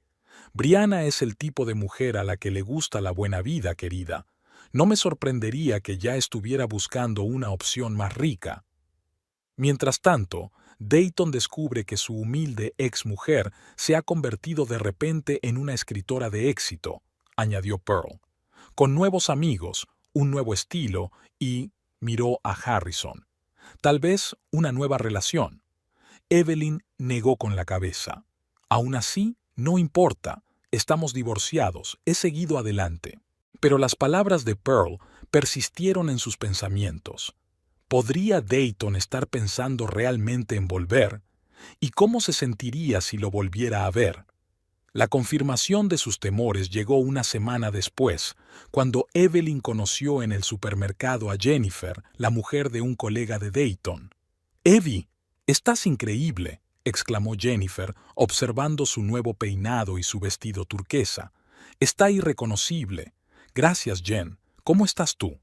Brianna es el tipo de mujer a la que le gusta la buena vida, querida. No me sorprendería que ya estuviera buscando una opción más rica. Mientras tanto, Dayton descubre que su humilde exmujer se ha convertido de repente en una escritora de éxito, añadió Pearl, con nuevos amigos, un nuevo estilo y, miró a Harrison, tal vez una nueva relación. Evelyn negó con la cabeza. Aún así, no importa, estamos divorciados, he seguido adelante. Pero las palabras de Pearl persistieron en sus pensamientos. ¿Podría Dayton estar pensando realmente en volver? ¿Y cómo se sentiría si lo volviera a ver? La confirmación de sus temores llegó una semana después, cuando Evelyn conoció en el supermercado a Jennifer, la mujer de un colega de Dayton. «Evie, estás increíble», exclamó Jennifer, observando su nuevo peinado y su vestido turquesa. «Está irreconocible. Gracias, Jen. ¿Cómo estás tú?»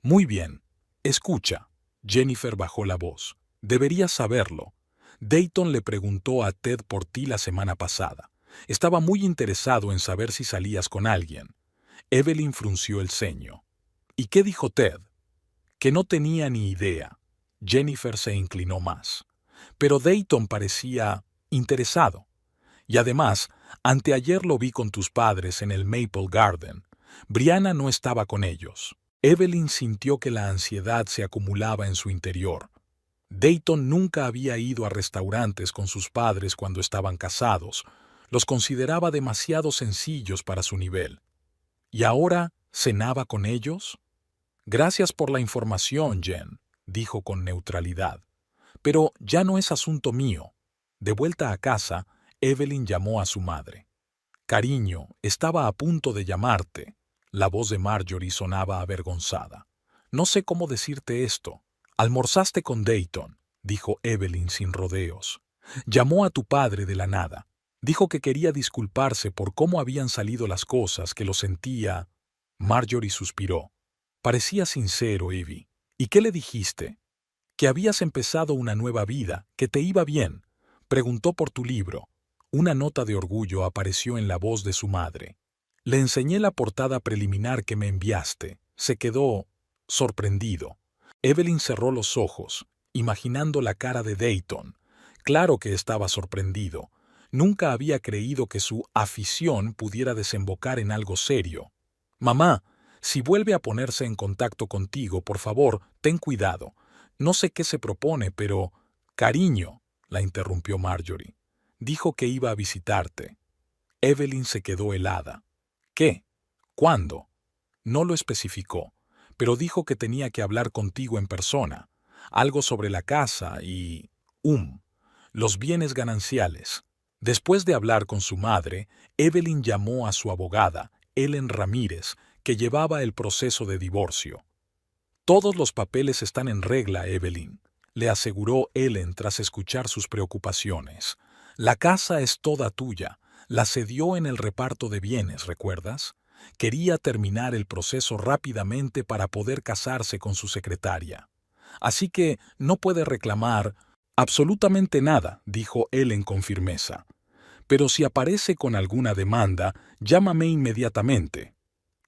«Muy bien. Escucha». Jennifer bajó la voz. «Deberías saberlo. Dayton le preguntó a Ted por ti la semana pasada. Estaba muy interesado en saber si salías con alguien». Evelyn frunció el ceño. «¿Y qué dijo Ted?» «Que no tenía ni idea». Jennifer se inclinó más. «Pero Dayton parecía interesado. Y además, anteayer lo vi con tus padres en el Maple Garden. Brianna no estaba con ellos». Evelyn sintió que la ansiedad se acumulaba en su interior. Dayton nunca había ido a restaurantes con sus padres cuando estaban casados. Los consideraba demasiado sencillos para su nivel. ¿Y ahora cenaba con ellos? «Gracias por la información, Jen», dijo con neutralidad. «Pero ya no es asunto mío». De vuelta a casa, Evelyn llamó a su madre. «Cariño, estaba a punto de llamarte». La voz de Marjorie sonaba avergonzada. «No sé cómo decirte esto. Almorzaste con Dayton», dijo Evelyn sin rodeos. «Llamó a tu padre de la nada. Dijo que quería disculparse por cómo habían salido las cosas, que lo sentía». Marjorie suspiró. «Parecía sincero, Evie. ¿Y qué le dijiste?» «Que habías empezado una nueva vida, que te iba bien. Preguntó por tu libro». Una nota de orgullo apareció en la voz de su madre. «Le enseñé la portada preliminar que me enviaste. Se quedó sorprendido». Evelyn cerró los ojos, imaginando la cara de Dayton. Claro que estaba sorprendido. Nunca había creído que su afición pudiera desembocar en algo serio. «Mamá, si vuelve a ponerse en contacto contigo, por favor, ten cuidado. No sé qué se propone, pero...» «Cariño», la interrumpió Marjorie. «Dijo que iba a visitarte». Evelyn se quedó helada. «¿Qué? ¿Cuándo?» No lo especificó, pero dijo que tenía que hablar contigo en persona. Algo sobre la casa y... los bienes gananciales. Después de hablar con su madre, Evelyn llamó a su abogada, Ellen Ramírez, que llevaba el proceso de divorcio. «Todos los papeles están en regla, Evelyn», le aseguró Ellen tras escuchar sus preocupaciones. «La casa es toda tuya. La cedió en el reparto de bienes, ¿recuerdas? Quería terminar el proceso rápidamente para poder casarse con su secretaria. Así que no puede reclamar absolutamente nada», dijo Ellen con firmeza. «Pero si aparece con alguna demanda, llámame inmediatamente».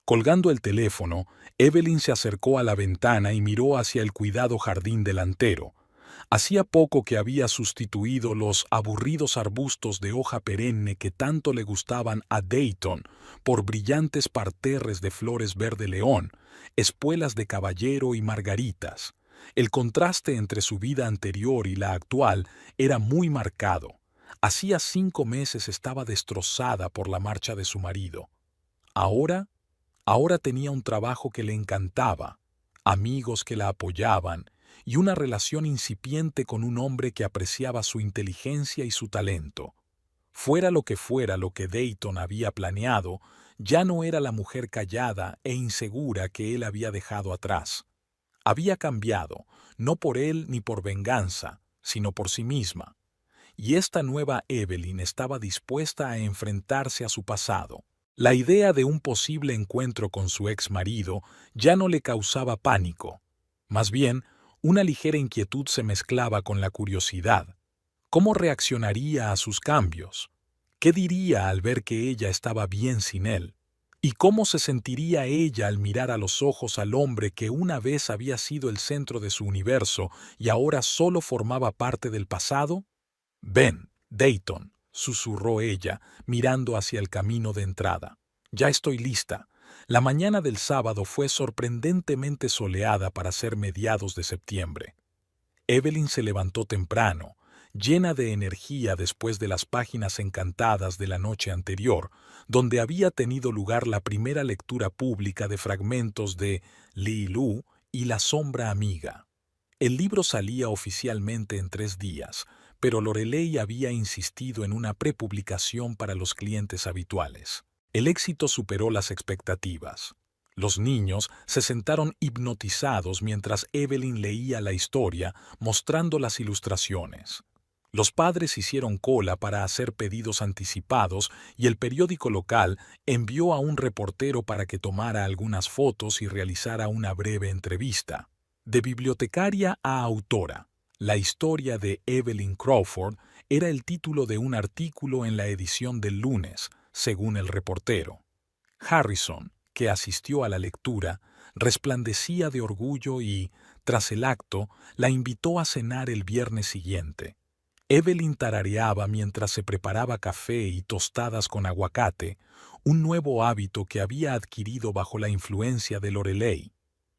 Colgando el teléfono, Evelyn se acercó a la ventana y miró hacia el cuidado jardín delantero. Hacía poco que había sustituido los aburridos arbustos de hoja perenne que tanto le gustaban a Dayton por brillantes parterres de flores verde león, espuelas de caballero y margaritas. El contraste entre su vida anterior y la actual era muy marcado. Hacía 5 meses estaba destrozada por la marcha de su marido. Ahora tenía un trabajo que le encantaba, amigos que la apoyaban y una relación incipiente con un hombre que apreciaba su inteligencia y su talento. Fuera lo que Dayton había planeado, ya no era la mujer callada e insegura que él había dejado atrás. Había cambiado, no por él ni por venganza, sino por sí misma. Y esta nueva Evelyn estaba dispuesta a enfrentarse a su pasado. La idea de un posible encuentro con su ex marido ya no le causaba pánico. Más bien, una ligera inquietud se mezclaba con la curiosidad. ¿Cómo reaccionaría a sus cambios? ¿Qué diría al ver que ella estaba bien sin él? ¿Y cómo se sentiría ella al mirar a los ojos al hombre que una vez había sido el centro de su universo y ahora solo formaba parte del pasado? «Ven, Dayton», susurró ella, mirando hacia el camino de entrada. «Ya estoy lista». La mañana del sábado fue sorprendentemente soleada para ser mediados de septiembre. Evelyn se levantó temprano, llena de energía después de las páginas encantadas de la noche anterior, donde había tenido lugar la primera lectura pública de fragmentos de Li Lu y La sombra amiga. El libro salía oficialmente en 3 días, pero Lorelei había insistido en una prepublicación para los clientes habituales. El éxito superó las expectativas. Los niños se sentaron hipnotizados mientras Evelyn leía la historia, mostrando las ilustraciones. Los padres hicieron cola para hacer pedidos anticipados y el periódico local envió a un reportero para que tomara algunas fotos y realizara una breve entrevista. De bibliotecaria a autora, la historia de Evelyn Crawford era el título de un artículo en la edición del lunes, según el reportero. Harrison, que asistió a la lectura, resplandecía de orgullo y, tras el acto, la invitó a cenar el viernes siguiente. Evelyn tarareaba mientras se preparaba café y tostadas con aguacate, un nuevo hábito que había adquirido bajo la influencia de Lorelei.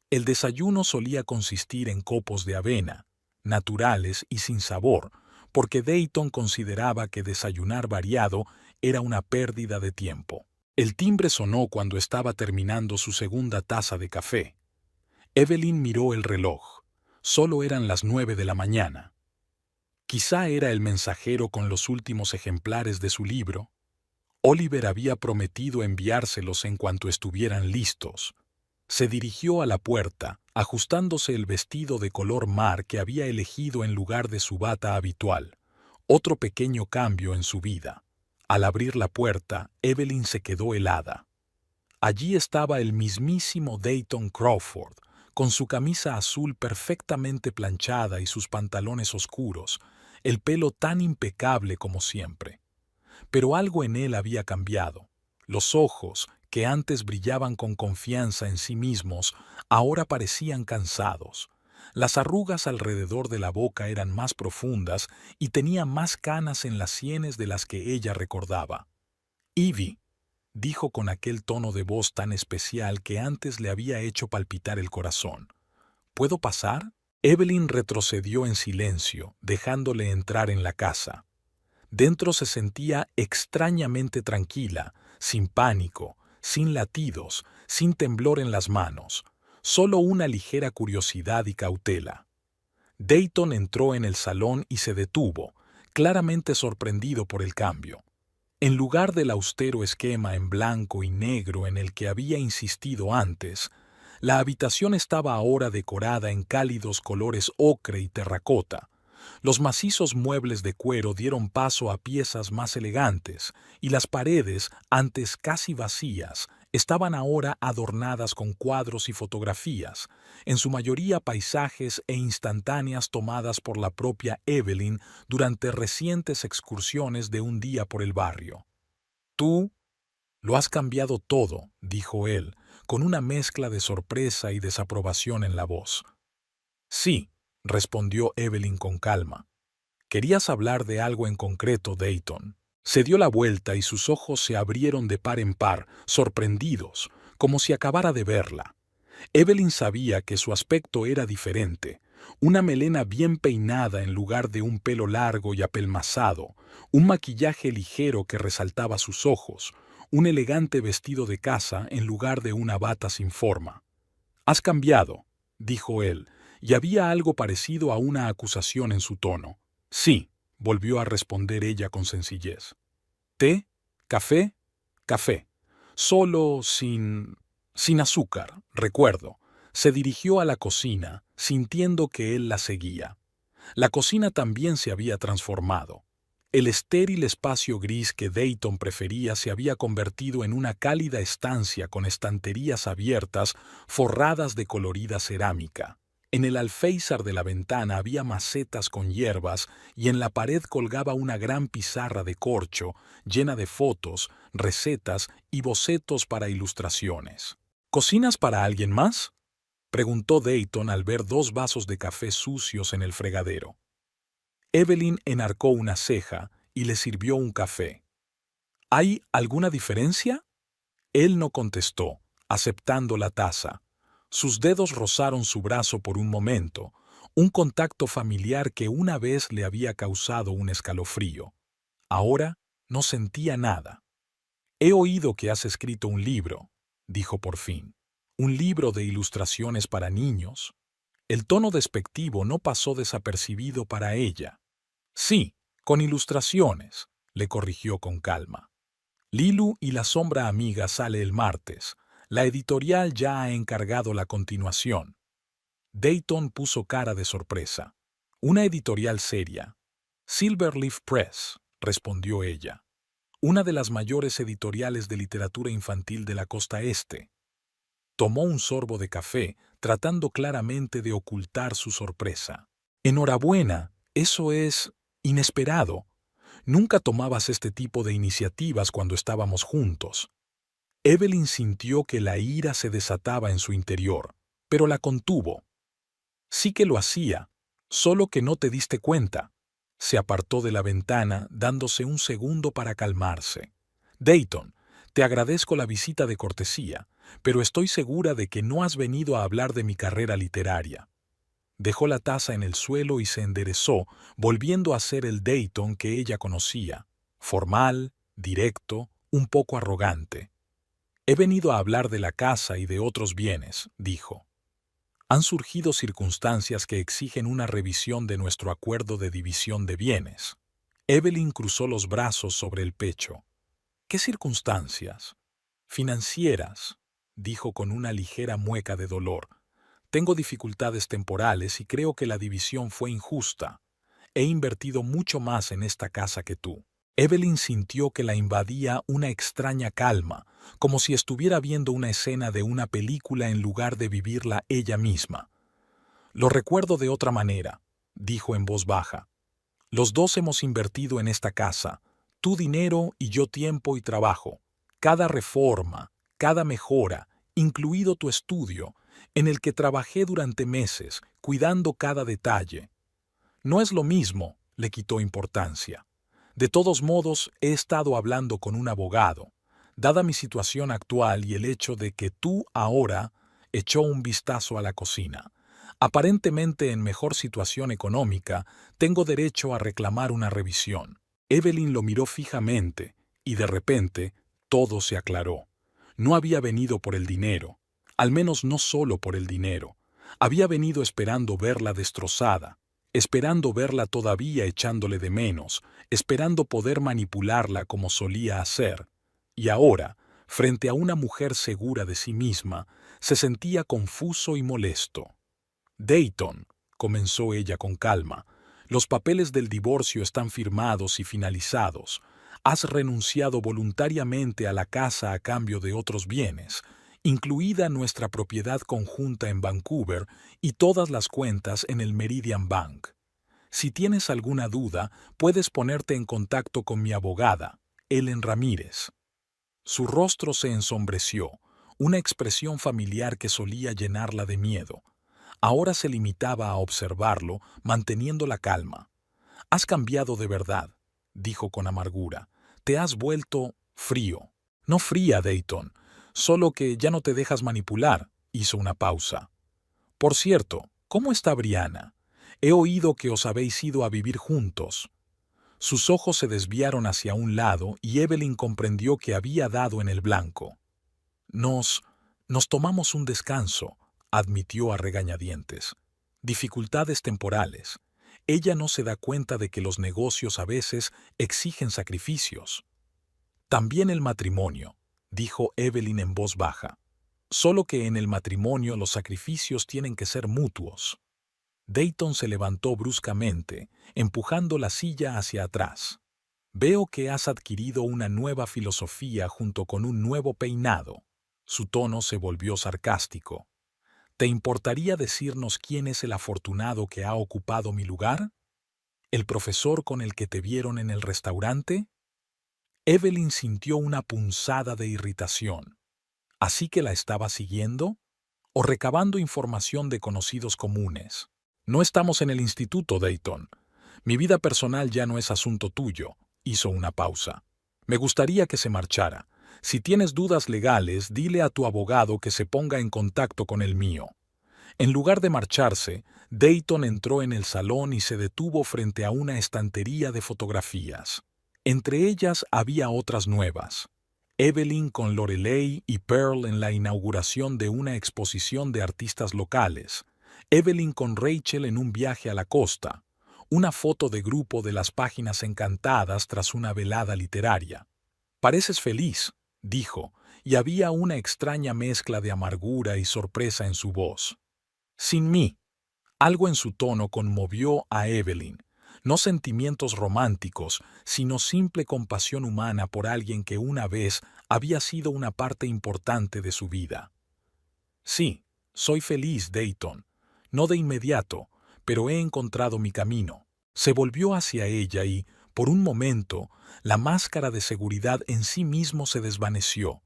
El desayuno solía consistir en copos de avena, naturales y sin sabor, porque Dayton consideraba que desayunar variado era una pérdida de tiempo. El timbre sonó cuando estaba terminando su segunda taza de café. Evelyn miró el reloj. Solo eran las 9 de la mañana. Quizá era el mensajero con los últimos ejemplares de su libro. Oliver había prometido enviárselos en cuanto estuvieran listos. Se dirigió a la puerta, ajustándose el vestido de color mar que había elegido en lugar de su bata habitual. Otro pequeño cambio en su vida. Al abrir la puerta, Evelyn se quedó helada. Allí estaba el mismísimo Dayton Crawford, con su camisa azul perfectamente planchada y sus pantalones oscuros, el pelo tan impecable como siempre. Pero algo en él había cambiado. Los ojos, que antes brillaban con confianza en sí mismos, ahora parecían cansados. Las arrugas alrededor de la boca eran más profundas y tenía más canas en las sienes de las que ella recordaba. «Evie», dijo con aquel tono de voz tan especial que antes le había hecho palpitar el corazón. «¿Puedo pasar?» Evelyn retrocedió en silencio, dejándole entrar en la casa. Dentro se sentía extrañamente tranquila, sin pánico, sin latidos, sin temblor en las manos, solo una ligera curiosidad y cautela. Dayton entró en el salón y se detuvo, claramente sorprendido por el cambio. En lugar del austero esquema en blanco y negro en el que había insistido antes, la habitación estaba ahora decorada en cálidos colores ocre y terracota. Los macizos muebles de cuero dieron paso a piezas más elegantes, y las paredes, antes casi vacías, estaban ahora adornadas con cuadros y fotografías, en su mayoría paisajes e instantáneas tomadas por la propia Evelyn durante recientes excursiones de un día por el barrio. «Tú lo has cambiado todo», dijo él, con una mezcla de sorpresa y desaprobación en la voz. Sí, respondió Evelyn con calma. Querías hablar de algo en concreto, Dayton. Se dio la vuelta y sus ojos se abrieron de par en par, sorprendidos, como si acabara de verla. Evelyn sabía que su aspecto era diferente. Una melena bien peinada en lugar de un pelo largo y apelmazado, un maquillaje ligero que resaltaba sus ojos, un elegante vestido de casa en lugar de una bata sin forma. «Has cambiado», dijo él, y había algo parecido a una acusación en su tono. «Sí», volvió a responder ella con sencillez. «¿Té? ¿Café? Café. Solo sin azúcar, recuerdo». Se dirigió a la cocina, sintiendo que él la seguía. La cocina también se había transformado. El estéril espacio gris que Dayton prefería se había convertido en una cálida estancia con estanterías abiertas forradas de colorida cerámica. En el alféizar de la ventana había macetas con hierbas y en la pared colgaba una gran pizarra de corcho llena de fotos, recetas y bocetos para ilustraciones. ¿Cocinas para alguien más?, preguntó Dayton al ver 2 vasos de café sucios en el fregadero. Evelyn enarcó una ceja y le sirvió un café. ¿Hay alguna diferencia? Él no contestó, aceptando la taza. Sus dedos rozaron su brazo por un momento, un contacto familiar que una vez le había causado un escalofrío. Ahora no sentía nada. «He oído que has escrito un libro», dijo por fin. «Un libro de ilustraciones para niños». El tono despectivo no pasó desapercibido para ella. «Sí, con ilustraciones», le corrigió con calma. «Lilu y la sombra amiga sale el martes. La editorial ya ha encargado la continuación». Dayton puso cara de sorpresa. «Una editorial seria». «Silverleaf Press», respondió ella. «Una de las mayores editoriales de literatura infantil de la costa este». Tomó un sorbo de café, tratando claramente de ocultar su sorpresa. «Enhorabuena, eso es inesperado. Nunca tomabas este tipo de iniciativas cuando estábamos juntos». Evelyn sintió que la ira se desataba en su interior, pero la contuvo. «Sí que lo hacía, solo que no te diste cuenta». Se apartó de la ventana, dándose un segundo para calmarse. «Dayton, te agradezco la visita de cortesía, pero estoy segura de que no has venido a hablar de mi carrera literaria». Dejó la taza en el suelo y se enderezó, volviendo a ser el Dayton que ella conocía, formal, directo, un poco arrogante. «He venido a hablar de la casa y de otros bienes», dijo. «Han surgido circunstancias que exigen una revisión de nuestro acuerdo de división de bienes». Evelyn cruzó los brazos sobre el pecho. «¿Qué circunstancias?» «Financieras», dijo con una ligera mueca de dolor. «Tengo dificultades temporales y creo que la división fue injusta. He invertido mucho más en esta casa que tú». Evelyn sintió que la invadía una extraña calma, como si estuviera viendo una escena de una película en lugar de vivirla ella misma. «Lo recuerdo de otra manera», dijo en voz baja. «Los dos hemos invertido en esta casa, tú dinero y yo tiempo y trabajo. Cada reforma, cada mejora, incluido tu estudio, en el que trabajé durante meses, cuidando cada detalle. No es lo mismo», le quitó importancia. «De todos modos, he estado hablando con un abogado. Dada mi situación actual y el hecho de que tú ahora», echó un vistazo a la cocina, «aparentemente en mejor situación económica, tengo derecho a reclamar una revisión». Evelyn lo miró fijamente y de repente todo se aclaró. No había venido por el dinero, al menos no solo por el dinero. Había venido esperando verla destrozada, esperando verla todavía echándole de menos, esperando poder manipularla como solía hacer. Y ahora, frente a una mujer segura de sí misma, se sentía confuso y molesto. «Dayton», comenzó ella con calma, «los papeles del divorcio están firmados y finalizados. Has renunciado voluntariamente a la casa a cambio de otros bienes, incluida nuestra propiedad conjunta en Vancouver y todas las cuentas en el Meridian Bank. Si tienes alguna duda, puedes ponerte en contacto con mi abogada, Ellen Ramírez». Su rostro se ensombreció. una expresión familiar que solía llenarla de miedo. Ahora se limitaba a observarlo, manteniendo la calma. «Has cambiado de verdad», dijo con amargura. «Te has vuelto frío». «No fría, Dayton, solo que ya no te dejas manipular», hizo una pausa. «Por cierto, ¿cómo está Brianna? He oído que os habéis ido a vivir juntos». Sus ojos se desviaron hacia un lado y Evelyn comprendió que había dado en el blanco. Nos tomamos un descanso», admitió a regañadientes. «Dificultades temporales. Ella no se da cuenta de que los negocios a veces exigen sacrificios». «También el matrimonio», dijo Evelyn en voz baja. «Solo que en el matrimonio los sacrificios tienen que ser mutuos». Dayton se levantó bruscamente, empujando la silla hacia atrás. «Veo que has adquirido una nueva filosofía junto con un nuevo peinado». Su tono se volvió sarcástico. «¿Te importaría decirnos quién es el afortunado que ha ocupado mi lugar? ¿El profesor con el que te vieron en el restaurante?» Evelyn sintió una punzada de irritación. ¿Así que la estaba siguiendo? ¿O recabando información de conocidos comunes? «No estamos en el instituto, Dayton. Mi vida personal ya no es asunto tuyo», hizo una pausa. «Me gustaría que se marchara. Si tienes dudas legales, dile a tu abogado que se ponga en contacto con el mío». En lugar de marcharse, Dayton entró en el salón y se detuvo frente a una estantería de fotografías. Entre ellas había otras nuevas. Evelyn con Lorelei y Pearl en la inauguración de una exposición de artistas locales. Evelyn con Rachel en un viaje a la costa. Una foto de grupo de las páginas encantadas tras una velada literaria. «Pareces feliz», dijo, y había una extraña mezcla de amargura y sorpresa en su voz. «Sin mí». Algo en su tono conmovió a Evelyn. No sentimientos románticos, sino simple compasión humana por alguien que una vez había sido una parte importante de su vida. «Sí, soy feliz, Dayton. No de inmediato, pero he encontrado mi camino». Se volvió hacia ella y, por un momento, la máscara de seguridad en sí mismo se desvaneció,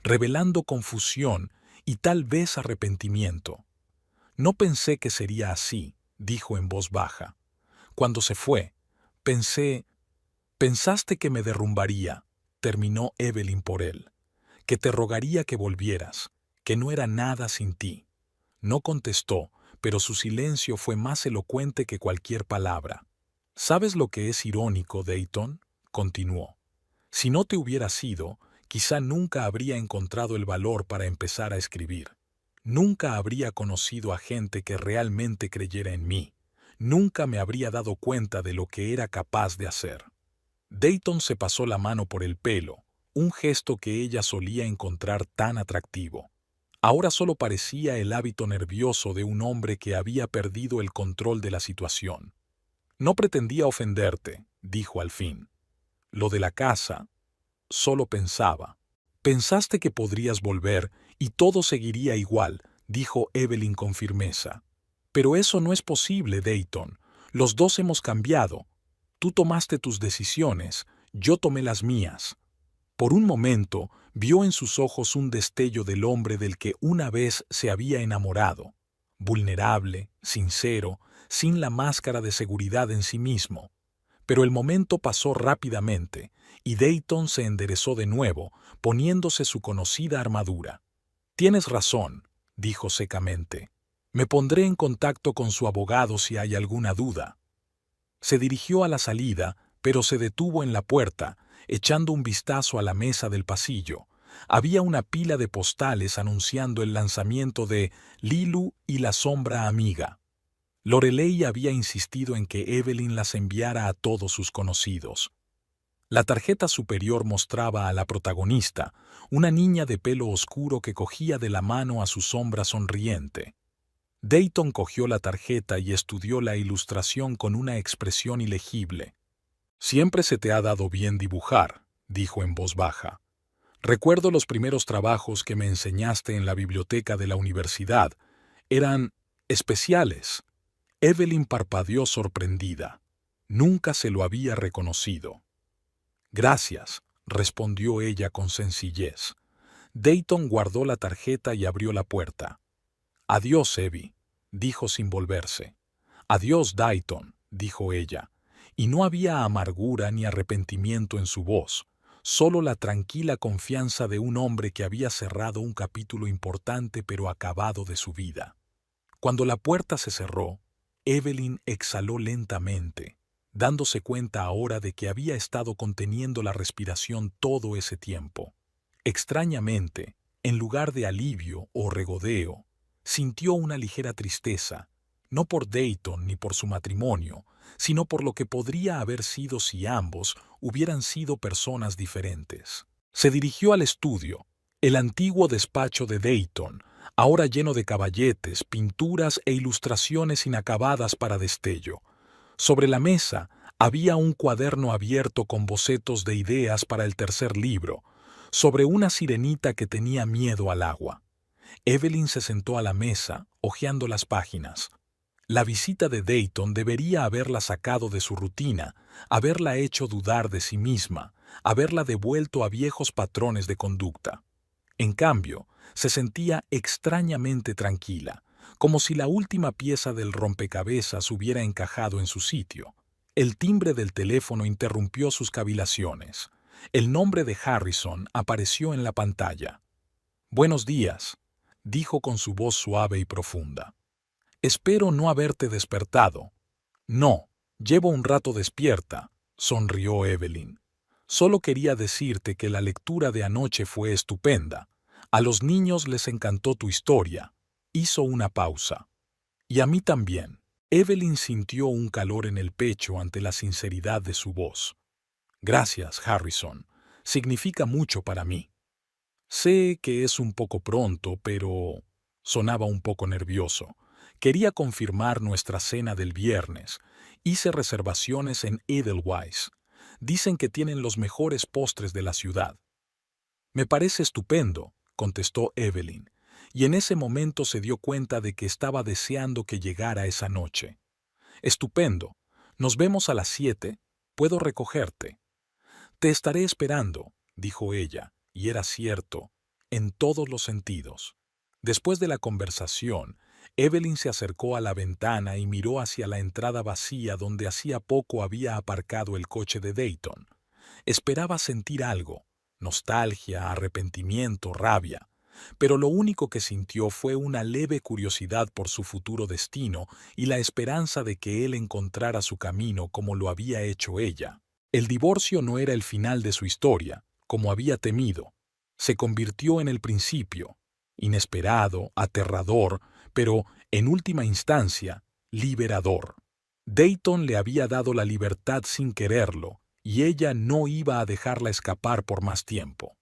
revelando confusión y tal vez arrepentimiento. «No pensé que sería así», dijo en voz baja. «Cuando se fue, pensaste que me derrumbaría», terminó Evelyn por él, «que te rogaría que volvieras, que no era nada sin ti». No contestó, pero su silencio fue más elocuente que cualquier palabra. «¿Sabes lo que es irónico, Dayton?», continuó. «Si no te hubieras ido, quizá nunca habría encontrado el valor para empezar a escribir. Nunca habría conocido a gente que realmente creyera en mí. Nunca me habría dado cuenta de lo que era capaz de hacer». Dayton se pasó la mano por el pelo, un gesto que ella solía encontrar tan atractivo. Ahora solo parecía el hábito nervioso de un hombre que había perdido el control de la situación. «No pretendía ofenderte», dijo al fin. «Lo de la casa, solo pensaba». «Pensaste que podrías volver y todo seguiría igual», dijo Evelyn con firmeza. «Pero eso no es posible, Dayton. Los dos hemos cambiado. Tú tomaste tus decisiones, yo tomé las mías». Por un momento, vio en sus ojos un destello del hombre del que una vez se había enamorado. Vulnerable, sincero, sin la máscara de seguridad en sí mismo. Pero el momento pasó rápidamente, y Dayton se enderezó de nuevo, poniéndose su conocida armadura. «Tienes razón», dijo secamente. «Me pondré en contacto con su abogado si hay alguna duda». Se dirigió a la salida, pero se detuvo en la puerta, echando un vistazo a la mesa del pasillo. Había una pila de postales anunciando el lanzamiento de Lilu y la sombra amiga. Lorelei había insistido en que Evelyn las enviara a todos sus conocidos. La tarjeta superior mostraba a la protagonista, una niña de pelo oscuro que cogía de la mano a su sombra sonriente. Dayton cogió la tarjeta y estudió la ilustración con una expresión ilegible. «Siempre se te ha dado bien dibujar», dijo en voz baja. «Recuerdo los primeros trabajos que me enseñaste en la biblioteca de la universidad. Eran especiales». Evelyn parpadeó sorprendida. Nunca se lo había reconocido. «Gracias», respondió ella con sencillez. Dayton guardó la tarjeta y abrió la puerta. «Adiós, Evie», dijo sin volverse. «Adiós, Dayton», dijo ella, y no había amargura ni arrepentimiento en su voz, solo la tranquila confianza de un hombre que había cerrado un capítulo importante pero acabado de su vida. Cuando la puerta se cerró, Evelyn exhaló lentamente, dándose cuenta ahora de que había estado conteniendo la respiración todo ese tiempo. Extrañamente, en lugar de alivio o regodeo, sintió una ligera tristeza, no por Dayton ni por su matrimonio, sino por lo que podría haber sido si ambos hubieran sido personas diferentes. Se dirigió al estudio, el antiguo despacho de Dayton, ahora lleno de caballetes, pinturas e ilustraciones inacabadas para destello. Sobre la mesa había un cuaderno abierto con bocetos de ideas para el tercer libro, sobre una sirenita que tenía miedo al agua. Evelyn se sentó a la mesa, hojeando las páginas. La visita de Dayton debería haberla sacado de su rutina, haberla hecho dudar de sí misma, haberla devuelto a viejos patrones de conducta. En cambio, se sentía extrañamente tranquila, como si la última pieza del rompecabezas hubiera encajado en su sitio. El timbre del teléfono interrumpió sus cavilaciones. El nombre de Harrison apareció en la pantalla. «Buenos días», dijo con su voz suave y profunda. «Espero no haberte despertado». «No, llevo un rato despierta», sonrió Evelyn. «Solo quería decirte que la lectura de anoche fue estupenda. A los niños les encantó tu historia». Hizo una pausa. «Y a mí también». Evelyn sintió un calor en el pecho ante la sinceridad de su voz. «Gracias, Harrison. Significa mucho para mí». «Sé que es un poco pronto, pero...» Sonaba un poco nervioso. «Quería confirmar nuestra cena del viernes. Hice reservaciones en Edelweiss. Dicen que tienen los mejores postres de la ciudad». «Me parece estupendo», contestó Evelyn, y en ese momento se dio cuenta de que estaba deseando que llegara esa noche. «Estupendo. Nos vemos a las 7. ¿Puedo recogerte?» «Te estaré esperando», dijo ella, y era cierto, en todos los sentidos. Después de la conversación, Evelyn se acercó a la ventana y miró hacia la entrada vacía donde hacía poco había aparcado el coche de Dayton. Esperaba sentir algo, nostalgia, arrepentimiento, rabia, pero lo único que sintió fue una leve curiosidad por su futuro destino y la esperanza de que él encontrara su camino como lo había hecho ella. El divorcio no era el final de su historia, como había temido. Se convirtió en el principio, inesperado, aterrador, pero, en última instancia, liberador. Dayton le había dado la libertad sin quererlo, y ella no iba a dejarla escapar por más tiempo.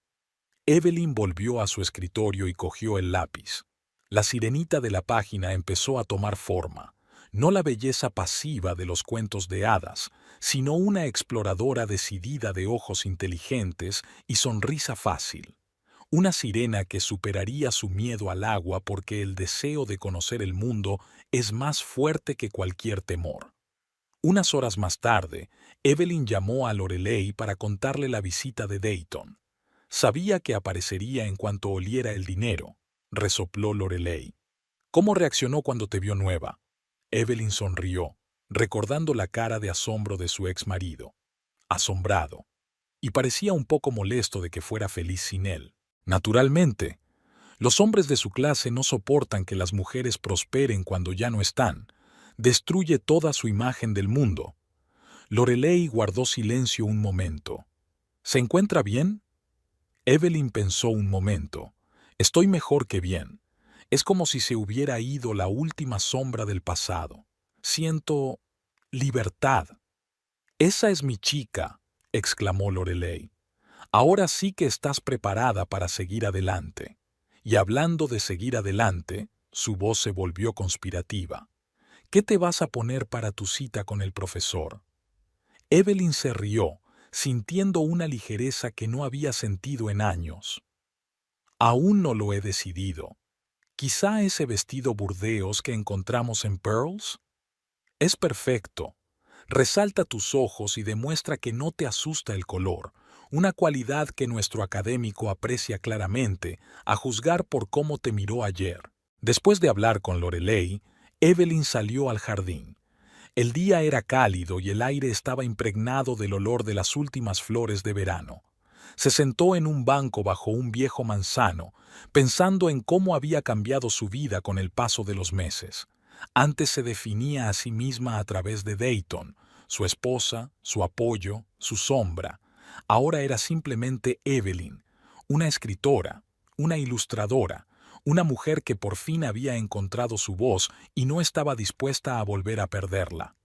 Evelyn volvió a su escritorio y cogió el lápiz. La sirenita de la página empezó a tomar forma, no la belleza pasiva de los cuentos de hadas, sino una exploradora decidida de ojos inteligentes y sonrisa fácil. Una sirena que superaría su miedo al agua porque el deseo de conocer el mundo es más fuerte que cualquier temor. Unas horas más tarde, Evelyn llamó a Lorelei para contarle la visita de Dayton. Sabía que aparecería en cuanto oliera el dinero, resopló Lorelei. ¿Cómo reaccionó cuando te vio nueva? Evelyn sonrió, recordando la cara de asombro de su ex marido. Asombrado. Y parecía un poco molesto de que fuera feliz sin él. Naturalmente, los hombres de su clase no soportan que las mujeres prosperen cuando ya no están. Destruye toda su imagen del mundo. Lorelei guardó silencio un momento. ¿Se encuentra bien? Evelyn pensó un momento. Estoy mejor que bien. Es como si se hubiera ido la última sombra del pasado. Siento libertad. «Esa es mi chica», exclamó Lorelei. «Ahora sí que estás preparada para seguir adelante». Y hablando de seguir adelante, su voz se volvió conspirativa. «¿Qué te vas a poner para tu cita con el profesor?» Evelyn se rió, sintiendo una ligereza que no había sentido en años. «Aún no lo he decidido. Quizá ese vestido burdeos que encontramos en Pearls. Es perfecto. Resalta tus ojos y demuestra que no te asusta el color, una cualidad que nuestro académico aprecia claramente, a juzgar por cómo te miró ayer. Después de hablar con Lorelei, Evelyn salió al jardín. El día era cálido y el aire estaba impregnado del olor de las últimas flores de verano. Se sentó en un banco bajo un viejo manzano, pensando en cómo había cambiado su vida con el paso de los meses. Antes se definía a sí misma a través de Dayton, su esposa, su apoyo, su sombra. Ahora era simplemente Evelyn, una escritora, una ilustradora, una mujer que por fin había encontrado su voz y no estaba dispuesta a volver a perderla.